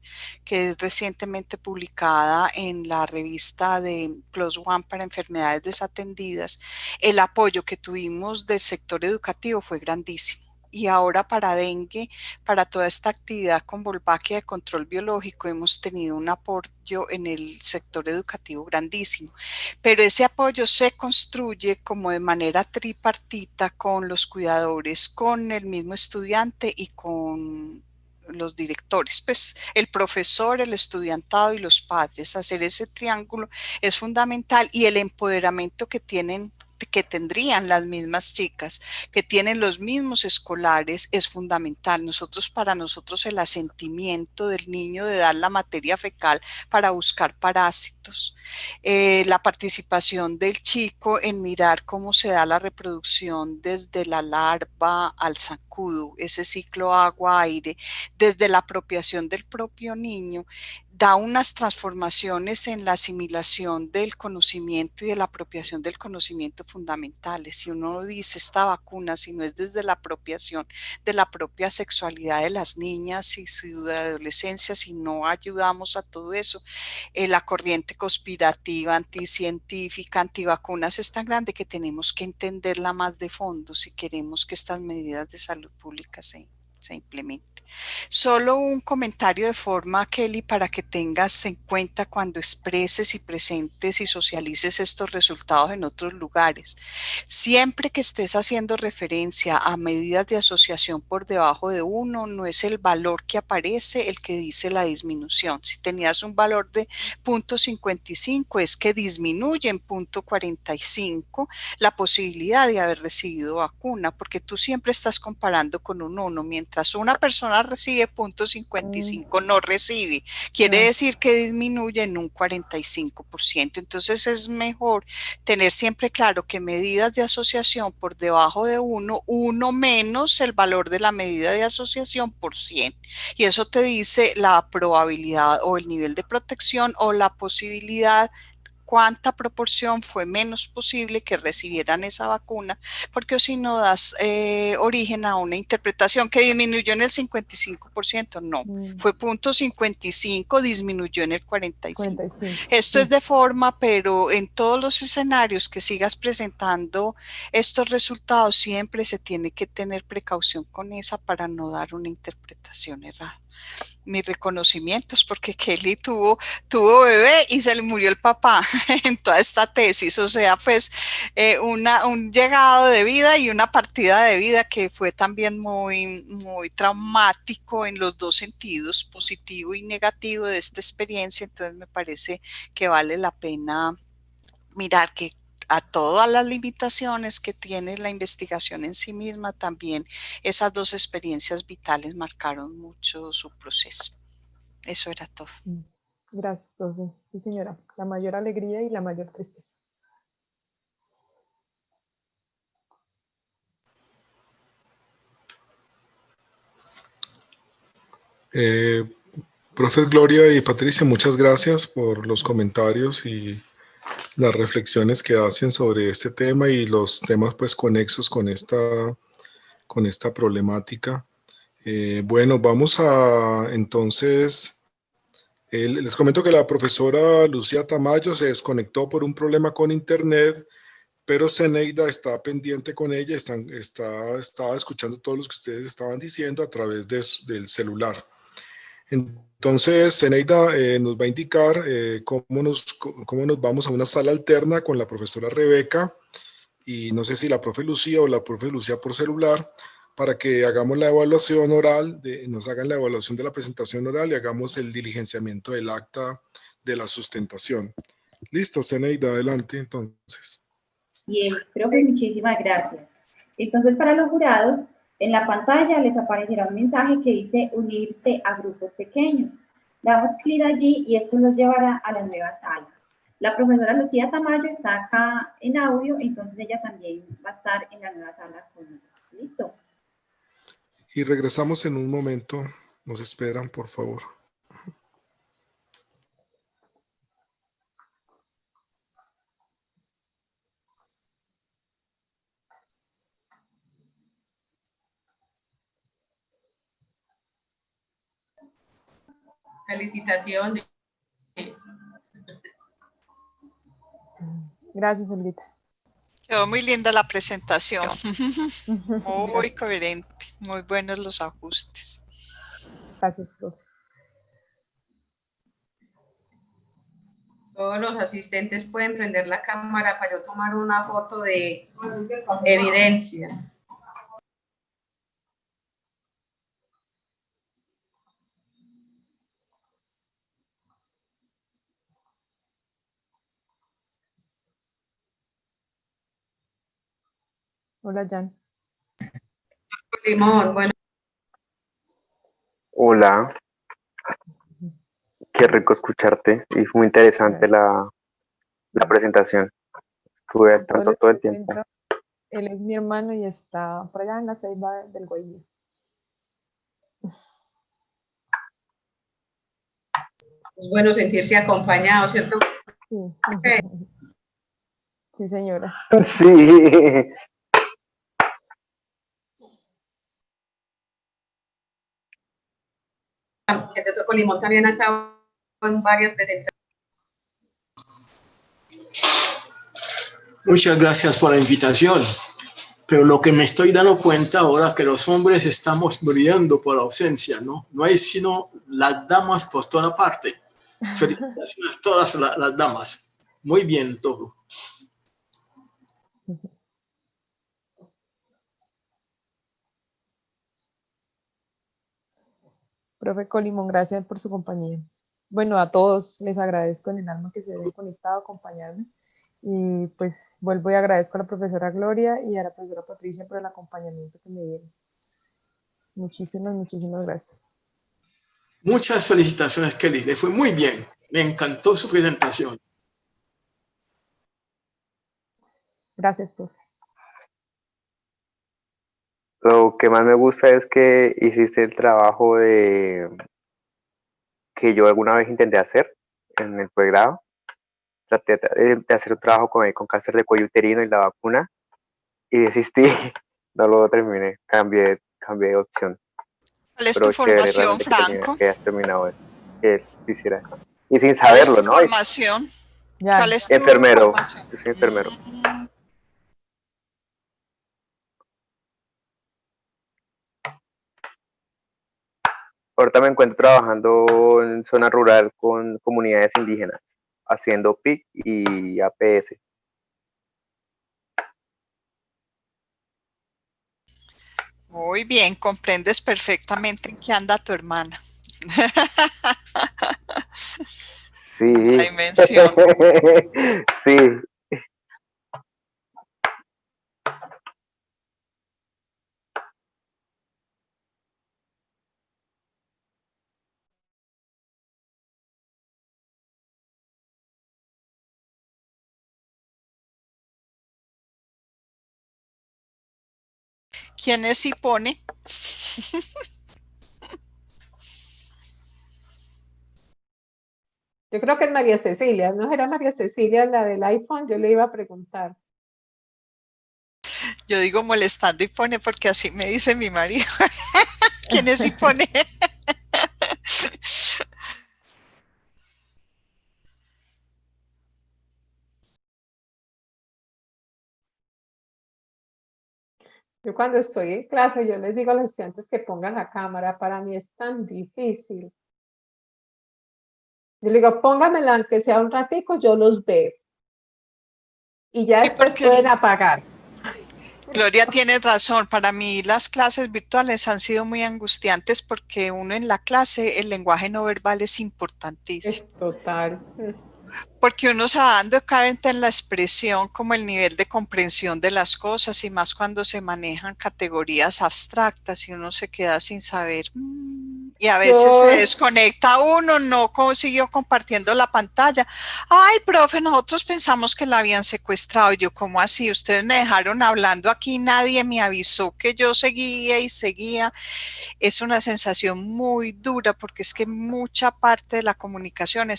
que es recientemente publicada en la revista de PLOS ONE para enfermedades desatendidas. El apoyo que tuvimos del sector educativo fue grandísimo. Y ahora para dengue, para toda esta actividad con Wolbachia de control biológico, hemos tenido un apoyo en el sector educativo grandísimo. Pero ese apoyo se construye como de manera tripartita con los cuidadores, con el mismo estudiante y con los directores, pues el profesor, el estudiantado y los padres. Hacer ese triángulo es fundamental, y el empoderamiento que tendrían las mismas chicas, que tienen los mismos escolares, es fundamental. Para nosotros el asentimiento del niño de dar la materia fecal para buscar parásitos, la participación del chico en mirar cómo se da la reproducción desde la larva al zancudo, ese ciclo agua-aire, desde la apropiación del propio niño, da unas transformaciones en la asimilación del conocimiento y de la apropiación del conocimiento fundamentales. Si uno dice esta vacuna, si no es desde la apropiación de la propia sexualidad de las niñas y su adolescencia, si no ayudamos a todo eso, la corriente conspirativa, anticientífica, antivacunas es tan grande que tenemos que entenderla más de fondo si queremos que estas medidas de salud pública se implementen. Solo un comentario de forma, Kelly, para que tengas en cuenta cuando expreses y presentes y socialices estos resultados en otros lugares. Siempre que estés haciendo referencia a medidas de asociación por debajo de 1, no es el valor que aparece el que dice la disminución. Si tenías un valor de 0.55, es que disminuye en 0.45 la posibilidad de haber recibido vacuna, porque tú siempre estás comparando con un 1, mientras una persona recibe 0.55, no recibe. Quiere decir que disminuye en un 45%. Entonces es mejor tener siempre claro que medidas de asociación por debajo de 1 menos el valor de la medida de asociación por 100. Y eso te dice la probabilidad o el nivel de protección o la posibilidad, cuánta proporción fue menos posible que recibieran esa vacuna, porque si no das origen a una interpretación que disminuyó en el 55%, no, fue 0.55, disminuyó en el 45. Esto es de forma, pero en todos los escenarios que sigas presentando estos resultados, siempre se tiene que tener precaución con esa para no dar una interpretación errada. Mis reconocimientos, porque Kelly tuvo bebé y se le murió el papá en toda esta tesis, o sea, pues un llegado de vida y una partida de vida que fue también muy, muy traumático en los dos sentidos, positivo y negativo de esta experiencia. Entonces me parece que vale la pena mirar que a todas las limitaciones que tiene la investigación en sí misma, también esas dos experiencias vitales marcaron mucho su proceso. Eso era todo. Gracias, profe. Sí, señora. La mayor alegría y la mayor tristeza. Profe Gloria y Patricia, muchas gracias por los comentarios y las reflexiones que hacen sobre este tema y los temas pues conexos con esta problemática. Bueno, vamos a entonces, les comento que la profesora Lucía Tamayo se desconectó por un problema con internet, pero Zeneida está pendiente con ella, estaba escuchando todo lo que ustedes estaban diciendo a través del celular. Entonces, Zeneida nos va a indicar cómo nos vamos a una sala alterna con la profesora Rebeca y no sé si la profe Lucía o la profe Lucía por celular, para que hagamos la evaluación oral, nos hagan la evaluación de la presentación oral y hagamos el diligenciamiento del acta de la sustentación. Listo, Zeneida, adelante entonces. Bien, profe, muchísimas gracias. Entonces, para los jurados, en la pantalla les aparecerá un mensaje que dice unirse a grupos pequeños. Damos clic allí y esto nos llevará a la nueva sala. La profesora Lucía Tamayo está acá en audio, entonces ella también va a estar en la nueva sala con nosotros. ¿Listo? Y regresamos en un momento. Nos esperan, por favor. Felicitaciones. Gracias, Olita. Quedó muy linda la presentación. Muy coherente, muy buenos los ajustes. Gracias, profe. Todos los asistentes pueden prender la cámara para yo tomar una foto de evidencia. Hola, Jan. Limón, bueno, Hola, qué rico escucharte y fue muy interesante la presentación. Estuve al Todo tanto les todo el tiempo. cuento, él es mi hermano y está por allá en la Ceiba del Guayú. es bueno sentirse acompañado, ¿cierto? Sí. Sí, señora. Sí, El de Tocolimón también ha estado en varias presentaciones. Muchas gracias por la invitación. Pero lo que me estoy dando cuenta ahora que los hombres estamos brillando por ausencia, ¿no? No hay sino las damas por toda parte. Felicitaciones a todas las damas. Muy bien todo. Profe Colimón, gracias por su compañía. Bueno, a todos les agradezco en el alma que se hayan conectado a acompañarme. Y pues vuelvo y agradezco a la profesora Gloria y a la profesora Patricia por el acompañamiento que me dieron. Muchísimas, muchísimas gracias. Muchas felicitaciones, Kelly. Le fue muy bien. Me encantó su presentación. Gracias, profe. lo que más me gusta es que hiciste el trabajo que yo alguna vez intenté hacer en el pregrado. Traté de hacer un trabajo con cáncer de cuello uterino y la vacuna y desistí, no lo terminé, cambié de opción. ¿Cuál es tu Pero chévere formación, realmente Franco? que hayas terminado eso, que quisiera. Y sin ¿Cuál es saberlo, tu ¿no? formación? Ya. ¿Cuál es tu Enfermero, formación? yo soy enfermero. Ahorita me encuentro trabajando en zona rural con comunidades indígenas, haciendo PIC y APS. Muy bien, comprendes perfectamente en qué anda tu hermana. Sí, La dimensión. sí. ¿Quién es Hipone? Yo creo que es María Cecilia, ¿no era María Cecilia la del iPhone? Yo le iba a preguntar. Yo digo molestando Hipone porque así me dice mi marido. ¿Quién es Hipone? Yo cuando estoy en clase, yo les digo a los estudiantes que pongan la cámara, para mí es tan difícil. Yo les digo, póngamela aunque sea un ratico, yo los veo. Y ya Sí, después porque pueden apagar. Gloria tiene razón. Para mí las clases virtuales han sido muy angustiantes porque uno en la clase, el lenguaje no verbal es importantísimo. Es total. Porque uno se va dando cuenta en la expresión como el nivel de comprensión de las cosas y más cuando se manejan categorías abstractas y uno se queda sin saber. Y a veces se Yo, desconecta uno, no consiguió compartiendo la pantalla. Ay, profe, nosotros pensamos que la habían secuestrado. Y yo, ¿cómo así? Ustedes me dejaron hablando aquí, nadie me avisó que yo seguía y seguía. Es una sensación muy dura porque es que mucha parte de la comunicación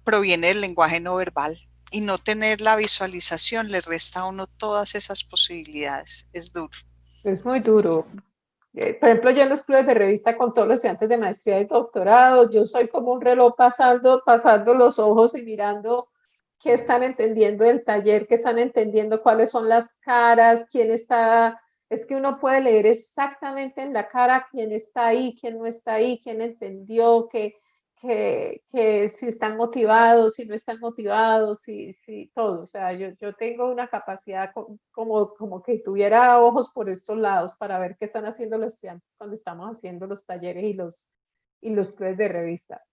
proviene del lenguaje no verbal y no tener la visualización le resta a uno todas esas posibilidades. Es duro. es muy duro. Por ejemplo, yo en los clubes de revista con todos los estudiantes de maestría y doctorado, yo soy como un reloj pasando los ojos y mirando qué están entendiendo del taller, qué están entendiendo, cuáles son las caras, quién está. Es que uno puede leer exactamente en la cara quién está ahí, quién no está ahí, quién entendió, que si están motivados, si no están motivados, si todo. O sea, yo tengo una capacidad como que tuviera ojos por estos lados para ver qué están haciendo los estudiantes cuando estamos haciendo los talleres y los clubes de revista.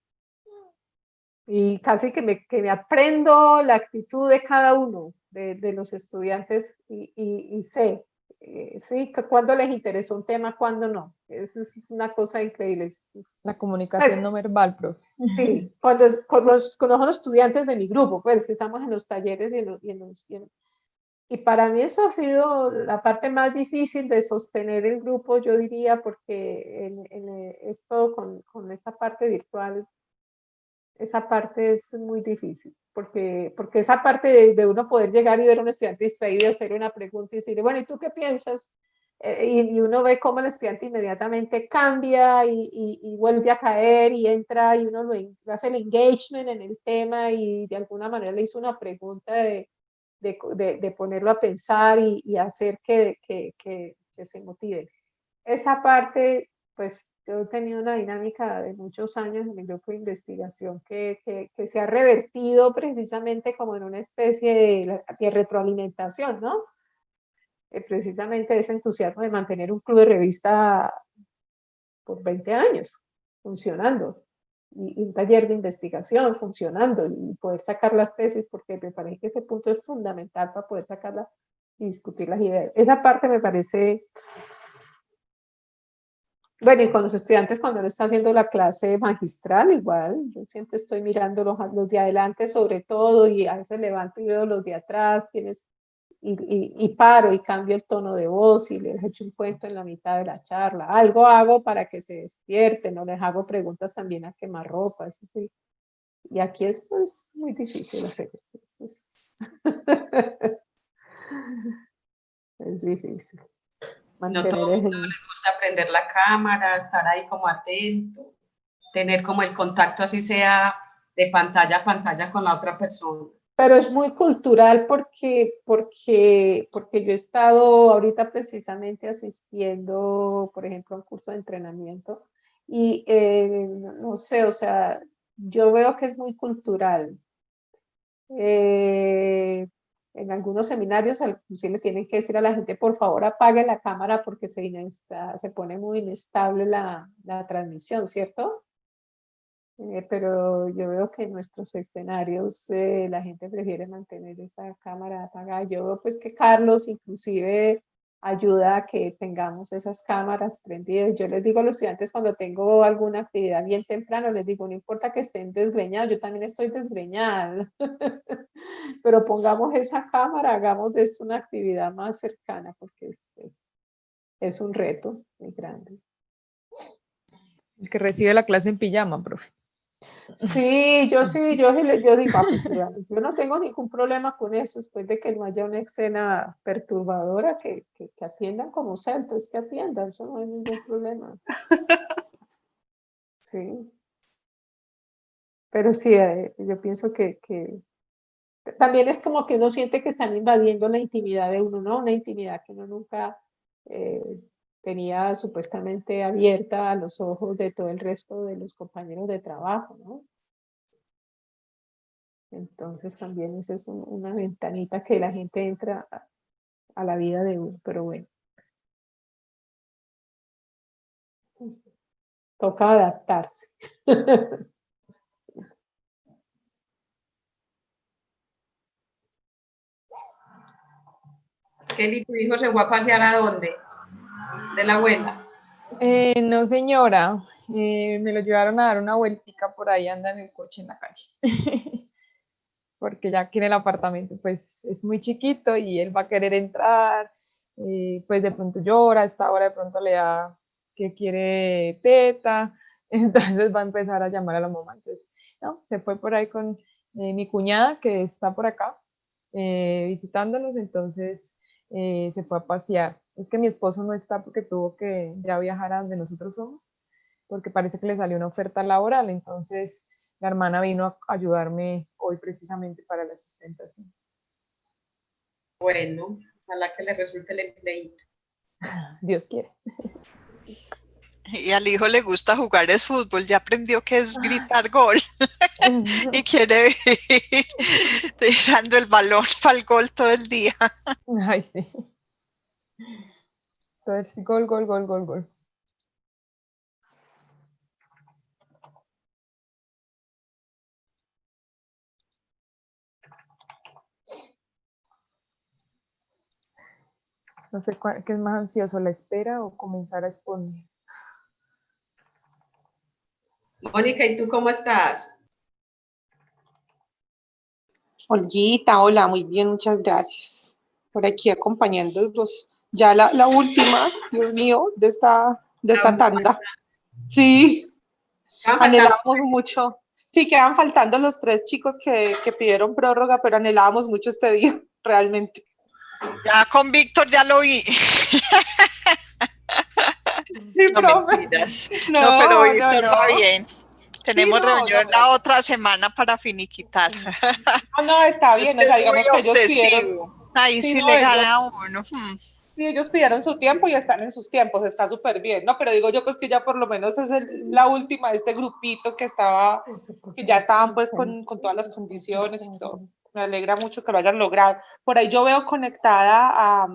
Y casi que me aprendo la actitud de cada uno de los estudiantes y sé sí, cuándo les interesó un tema, cuándo no. Eso es una cosa increíble. La comunicación Pues, no verbal, profe. sí, cuando son los estudiantes de mi grupo, pues que estamos en los talleres y para mí eso ha sido la parte más difícil de sostener el grupo, yo diría, porque esto con esta parte virtual, esa parte es muy difícil, porque esa parte de uno poder llegar y ver a un estudiante distraído y hacer una pregunta y decirle, bueno, ¿y tú qué piensas? Y uno ve cómo el estudiante inmediatamente cambia y vuelve a caer y entra y uno hace el engagement en el tema y de alguna manera le hizo una pregunta de ponerlo a pensar y hacer que se motive. Esa parte, pues yo he tenido una dinámica de muchos años en el grupo de investigación que se ha revertido precisamente como en una especie de retroalimentación, ¿no? Precisamente ese entusiasmo de mantener un club de revista por 20 años funcionando y un taller de investigación funcionando y poder sacar las tesis, porque me parece que ese punto es fundamental para poder sacarlas y discutir las ideas. Esa parte me parece... Bueno, y con los estudiantes cuando uno está haciendo la clase magistral, igual, yo siempre estoy mirando los de adelante sobre todo y a veces levanto y veo los de atrás, y paro y cambio el tono de voz y les echo un cuento en la mitad de la charla. Algo hago para que se despierten, no les hago preguntas también a quemarropa, eso sí. Y aquí esto es muy difícil hacer eso. Es difícil. No todo el mundo le gusta prender la cámara, estar ahí como atento, tener como el contacto así sea de pantalla a pantalla con la otra persona. Pero es muy cultural porque yo he estado ahorita precisamente asistiendo, por ejemplo, a un curso de entrenamiento y no sé, o sea, yo veo que es muy cultural. En algunos seminarios sí le tienen que decir a la gente, por favor, apague la cámara porque se pone muy inestable la transmisión, ¿cierto? Pero yo veo que en nuestros escenarios la gente prefiere mantener esa cámara apagada. Yo veo pues que Carlos inclusive ayuda a que tengamos esas cámaras prendidas. Yo les digo a los estudiantes cuando tengo alguna actividad bien temprano, les digo, no importa que estén desgreñados, yo también estoy desgreñada, pero pongamos esa cámara, hagamos de esto una actividad más cercana porque es un reto muy grande. El que recibe la clase en pijama, profe. Sí, yo digo, pues yo no tengo ningún problema con eso, después de que no haya una escena perturbadora, que atiendan como sea, entonces que atiendan, eso no hay ningún problema. Sí. Pero sí, yo pienso que también es como que uno siente que están invadiendo la intimidad de uno, ¿no? Una intimidad que uno nunca eh, tenía supuestamente abierta a los ojos de todo el resto de los compañeros de trabajo, ¿no? Entonces también esa es una ventanita que la gente entra a la vida de uno, pero bueno. Toca adaptarse. Kelly, ¿tu hijo se fue a pasear a dónde? ¿De la abuela? No, señora. Me lo llevaron a dar una vueltica por ahí, anda en el coche en la calle. Porque ya aquí en el apartamento pues es muy chiquito y él va a querer entrar, pues de pronto llora, a esta hora de pronto le da que quiere teta, entonces va a empezar a llamar a la mamá. Entonces, no, se fue por ahí con mi cuñada que está por acá visitándonos, entonces se fue a pasear. Es que mi esposo no está porque tuvo que ya viajar a donde nosotros somos, porque parece que le salió una oferta laboral, entonces la hermana vino a ayudarme hoy precisamente para la sustentación. Bueno, ojalá que le resulte el empleito. Dios quiere. Y al hijo le gusta jugar el fútbol, ya aprendió que es gritar gol y quiere ir tirando el balón para el gol todo el día. Ay, sí. Entonces, gol, gol, gol, gol, gol. No sé qué es más ansioso, la espera o comenzar a exponer. Mónica, ¿y tú cómo estás? Olguita, hola, muy bien, muchas gracias. Por aquí acompañándolos. Ya la última, Dios mío, de esta tanda. Sí, anhelábamos mucho. Sí, quedan faltando los 3 chicos que pidieron prórroga, pero anhelábamos mucho este día, realmente. Ya con Víctor ya lo vi. Sí, no, profe. Mentiras. No, pero Víctor va bien. Tenemos Sí, reunión la otra semana para finiquitar. No, está bien, Es o sea, muy digamos que ellos pidieron. obsesivo. Ahí sí no, le gana a uno. Sí, ellos pidieron su tiempo y están en sus tiempos, está súper bien, ¿no? Pero digo yo pues que ya por lo menos es la última de este grupito que ya estaban pues con todas las condiciones y todo. Me alegra mucho que lo hayan logrado. Por ahí yo veo conectada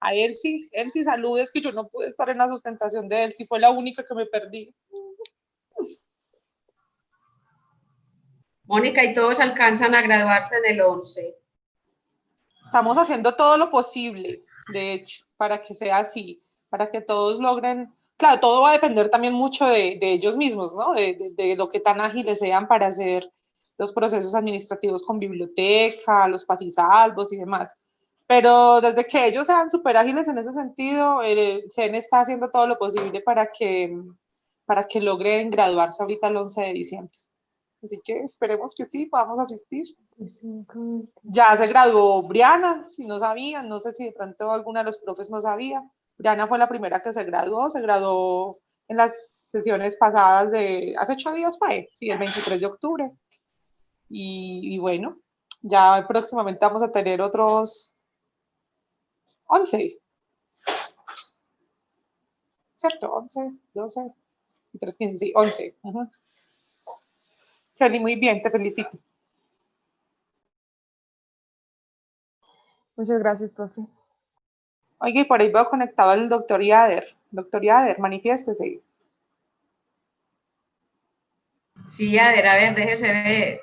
a Elsie. Elsie, saludes, que yo no pude estar en la sustentación de Elsie, fue la única que me perdí. Mónica, ¿y todos alcanzan a graduarse en el 11? Estamos haciendo todo lo posible, de hecho, para que sea así, para que todos logren. Claro, todo va a depender también mucho de ellos mismos, ¿no? De lo que tan ágiles sean para hacer los procesos administrativos con biblioteca, los pasisalvos y demás. Pero desde que ellos sean súper ágiles en ese sentido, el CEN está haciendo todo lo posible para que logren graduarse ahorita el 11 de diciembre. Así que esperemos que sí, podamos asistir. Ya se graduó Briana, si no sabían, no sé si de pronto alguna de los profes no sabía. Briana fue la primera que se graduó en las sesiones pasadas hace 8 días fue, sí, el 23 de octubre. Y bueno, ya próximamente vamos a tener otros 11. ¿Cierto? 11, 12, 3, 15, sí, 11. Kelly, muy bien, te felicito. Muchas gracias, profe. Oye, y por ahí veo conectado al doctor Yader. Doctor Yader, manifiéstese. Sí, Yader, a ver, déjese ver.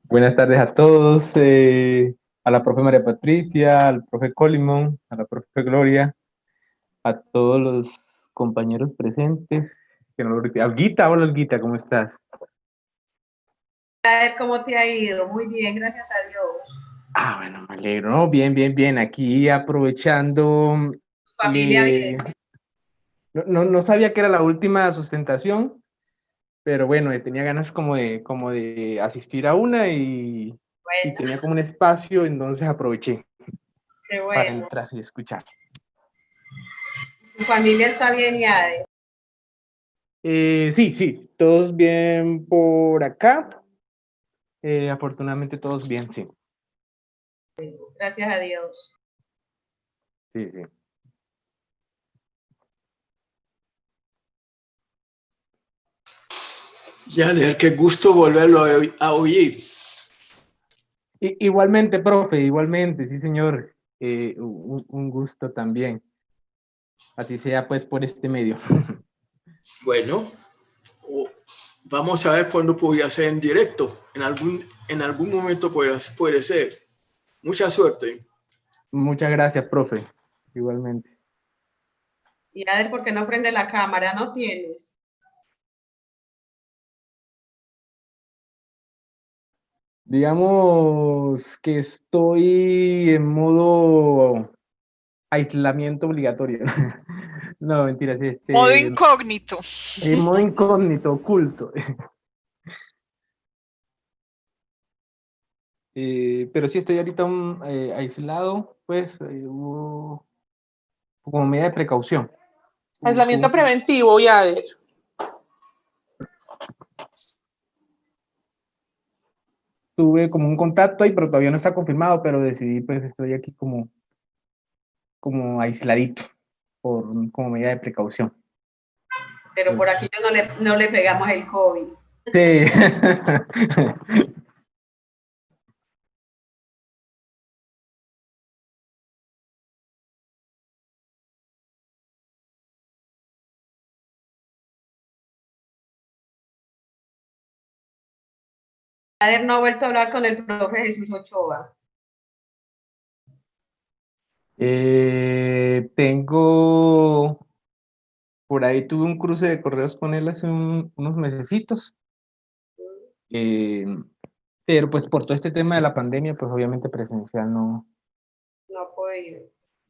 Buenas tardes a todos, a la profe María Patricia, al profe Colimón, a la profe Gloria, a todos los compañeros presentes. Olguita, hola Olguita, ¿cómo estás? Yader, ¿cómo te ha ido? Muy bien, gracias a Dios. Bueno, me alegro, ¿no? Bien, bien, bien, aquí aprovechando. Familia bien. No sabía que era la última sustentación, pero bueno, tenía ganas como de asistir a una y tenía como un espacio, entonces aproveché para entrar y escuchar. ¿Tu familia está bien, Yader? Sí, todos bien por acá. Afortunadamente todos bien, sí. Gracias a Dios. Sí. Yader, qué gusto volverlo a oír. Igualmente, profe, igualmente, sí, señor. Un gusto también. Así sea, pues, por este medio. Bueno, vamos a ver cuándo podría ser en directo. En algún momento puede ser. Mucha suerte. Muchas gracias, profe. Igualmente. Yader, ¿por qué no prende la cámara? ¿No tienes? Digamos que estoy en modo aislamiento obligatorio. No, mentiras. Modo incógnito. En modo incógnito, oculto. Pero sí estoy ahorita aislado, pues, como medida de precaución. Aislamiento preventivo, Yader. Tuve como un contacto ahí, pero todavía no está confirmado, pero decidí, pues, estoy aquí como aisladito, como medida de precaución. Pero por aquí no le pegamos el COVID. Sí. Yader no ha vuelto a hablar con el profe Jesús Ochoa. Tengo, por ahí tuve un cruce de correos con él hace unos mesecitos. Pero pues por todo este tema de la pandemia, pues obviamente presencial No ha podido.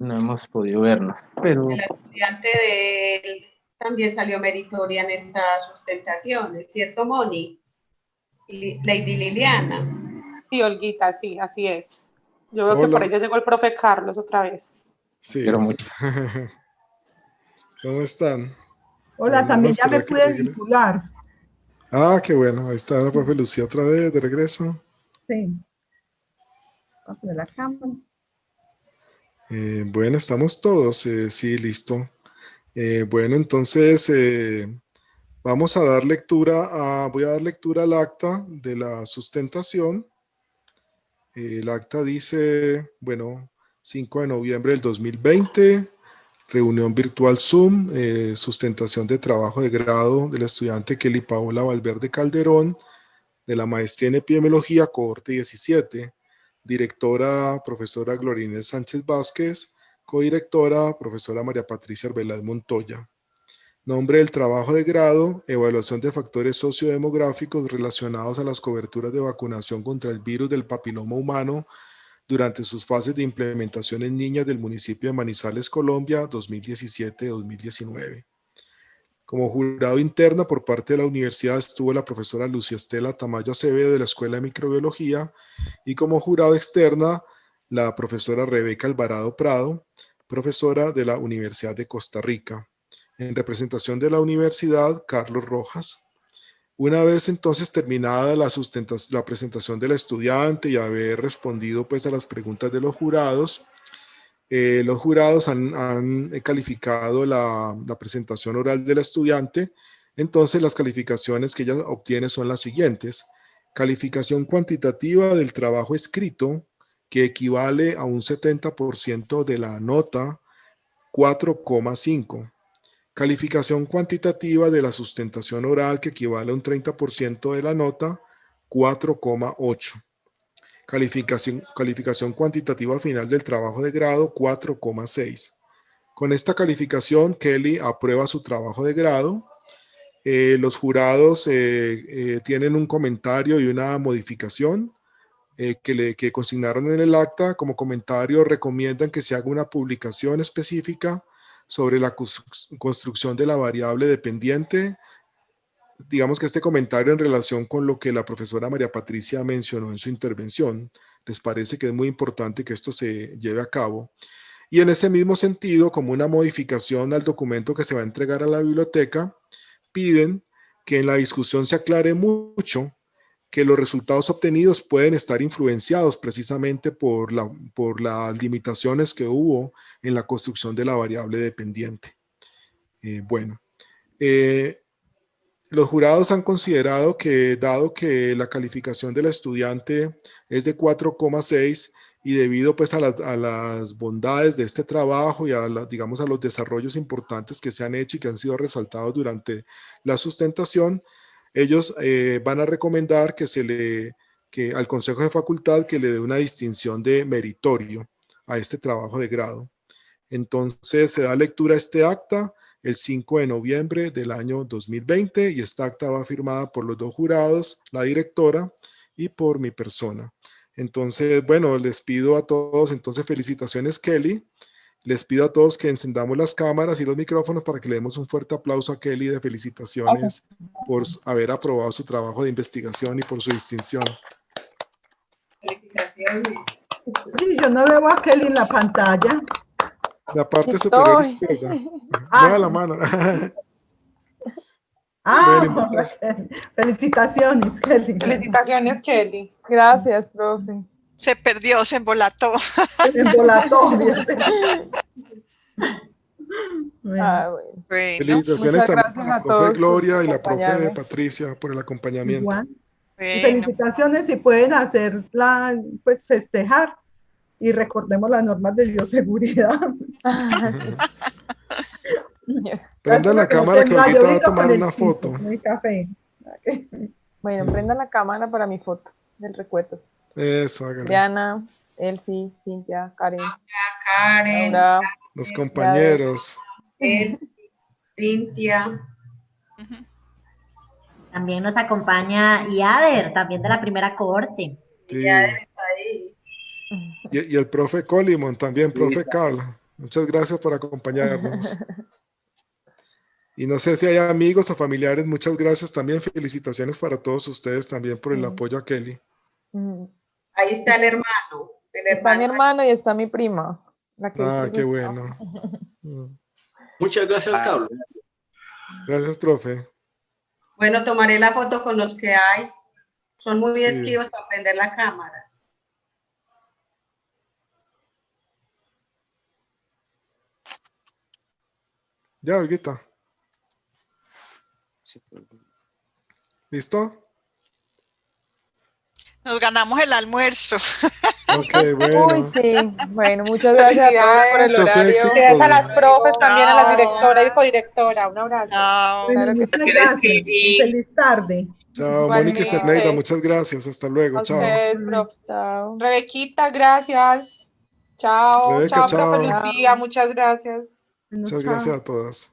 no hemos podido vernos. Pero La estudiante de él también salió meritoria en esta sustentación, ¿es cierto, Moni? Lady Liliana. Sí, Olguita, sí, así es. Yo veo que Hola. por ahí ya llegó el profe Carlos otra vez. Sí. pero mucho. ¿Cómo están? Hola, Bueno, también vamos a ya me esperar que pude llegue. vincular. Ah, qué bueno. Ahí está la profe Lucía otra vez de regreso. Sí. Voy a poner la cámara. Bueno, estamos todos. Sí, listo. Bueno, entonces vamos a dar lectura voy a dar lectura al acta de la sustentación. El acta dice, bueno, 5 de noviembre del 2020, reunión virtual Zoom, sustentación de trabajo de grado del estudiante Kelly Paola Valverde Calderón, de la maestría en epidemiología, cohorte 17, directora profesora Gloria Inés Sánchez Vázquez, codirectora profesora María Patricia Arbeláez Montoya. Nombre del trabajo de grado, evaluación de factores sociodemográficos relacionados a las coberturas de vacunación contra el virus del papiloma humano durante sus fases de implementación en niñas del municipio de Manizales, Colombia, 2017-2019. Como jurado interno por parte de la universidad estuvo la profesora Lucia Estela Tamayo Acevedo de la Escuela de Microbiología y como jurado externa la profesora Rebeca Alvarado Prado, profesora de la Universidad de Costa Rica. En representación de la universidad, Carlos Rojas. Una vez entonces terminada la presentación del estudiante y haber respondido pues a las preguntas de los jurados han calificado la presentación oral del estudiante. Entonces las calificaciones que ella obtiene son las siguientes. Calificación cuantitativa del trabajo escrito, que equivale a un 70% de la nota, 4,5. Calificación cuantitativa de la sustentación oral, que equivale a un 30% de la nota, 4,8. Calificación cuantitativa final del trabajo de grado, 4,6. Con esta calificación, Kelly aprueba su trabajo de grado. Los jurados tienen un comentario y una modificación que consignaron en el acta. Como comentario, recomiendan que se haga una publicación específica sobre la construcción de la variable dependiente. Digamos que este comentario en relación con lo que la profesora María Patricia mencionó en su intervención, les parece que es muy importante que esto se lleve a cabo. Y en ese mismo sentido, como una modificación al documento que se va a entregar a la biblioteca, piden que en la discusión se aclare mucho que los resultados obtenidos pueden estar influenciados precisamente por las limitaciones que hubo en la construcción de la variable dependiente. Los jurados han considerado que, dado que la calificación del estudiante es de 4,6 y debido pues a las bondades de este trabajo y digamos a los desarrollos importantes que se han hecho y que han sido resaltados durante la sustentación, ellos van a recomendar que al Consejo de Facultad que le dé una distinción de meritorio a este trabajo de grado. Entonces se da lectura a este acta el 5 de noviembre del año 2020 y esta acta va firmada por los dos jurados, la directora y por mi persona. Entonces, bueno, les pido a todos, entonces felicitaciones Kelly, les pido a todos que encendamos las cámaras y los micrófonos para que le demos un fuerte aplauso a Kelly de felicitaciones por haber aprobado su trabajo de investigación y por su distinción. Felicitaciones. Sí, yo no veo a Kelly en la pantalla. La parte superior izquierda. Mueva la mano. Bueno, felicitaciones, Kelly. Felicitaciones, Kelly. Gracias, profe. Se perdió, se embolató. Se embolató. Bueno. Felicitaciones también a la profe Gloria y la profe Patricia por el acompañamiento. Igual. Y felicitaciones si pueden hacerla, pues festejar y recordemos las normas de bioseguridad. Prendan la cámara que ahorita va a tomar una foto. Café. Bueno, prendan la cámara para mi foto del recuerdo. Eso, háganlo. Diana, Elsie, Cintia, Karen, Karen, Laura, Los compañeros. Cintia. También nos acompaña Iader, también de la primera cohorte. Sí. Iader está ahí. Y el profe Colimon también, profe Carl. Muchas gracias por acompañarnos. Y no sé si hay amigos o familiares, muchas gracias también. Felicitaciones para todos ustedes también por el apoyo a Kelly. Ahí está el hermano. Está mi hermano y está mi prima. La que Ah, hizo qué el- bueno. Muchas gracias, Carlos. Gracias, profe. Bueno, tomaré la foto con los que hay. Son muy Sí. esquivos para prender la cámara. Ya, Olguita. ¿Listo? Nos ganamos el almuerzo. Ok, bueno. Uy, sí. Bueno, muchas gracias a todos por el Muchos horario. éxitos. Gracias a las profes, también a la Chao. directora y codirectora. Un abrazo. Chao. Bueno, Claro que muchas sí. gracias. Y feliz tarde. Chao, Mónica y Igualmente. Zeneida, muchas gracias. Hasta luego. A Chao. ustedes, profe. Chao. Rebequita, gracias. Chao, Rebeca, chao, profe chao. Lucía, muchas gracias. Bueno, Muchas chao. gracias a todas.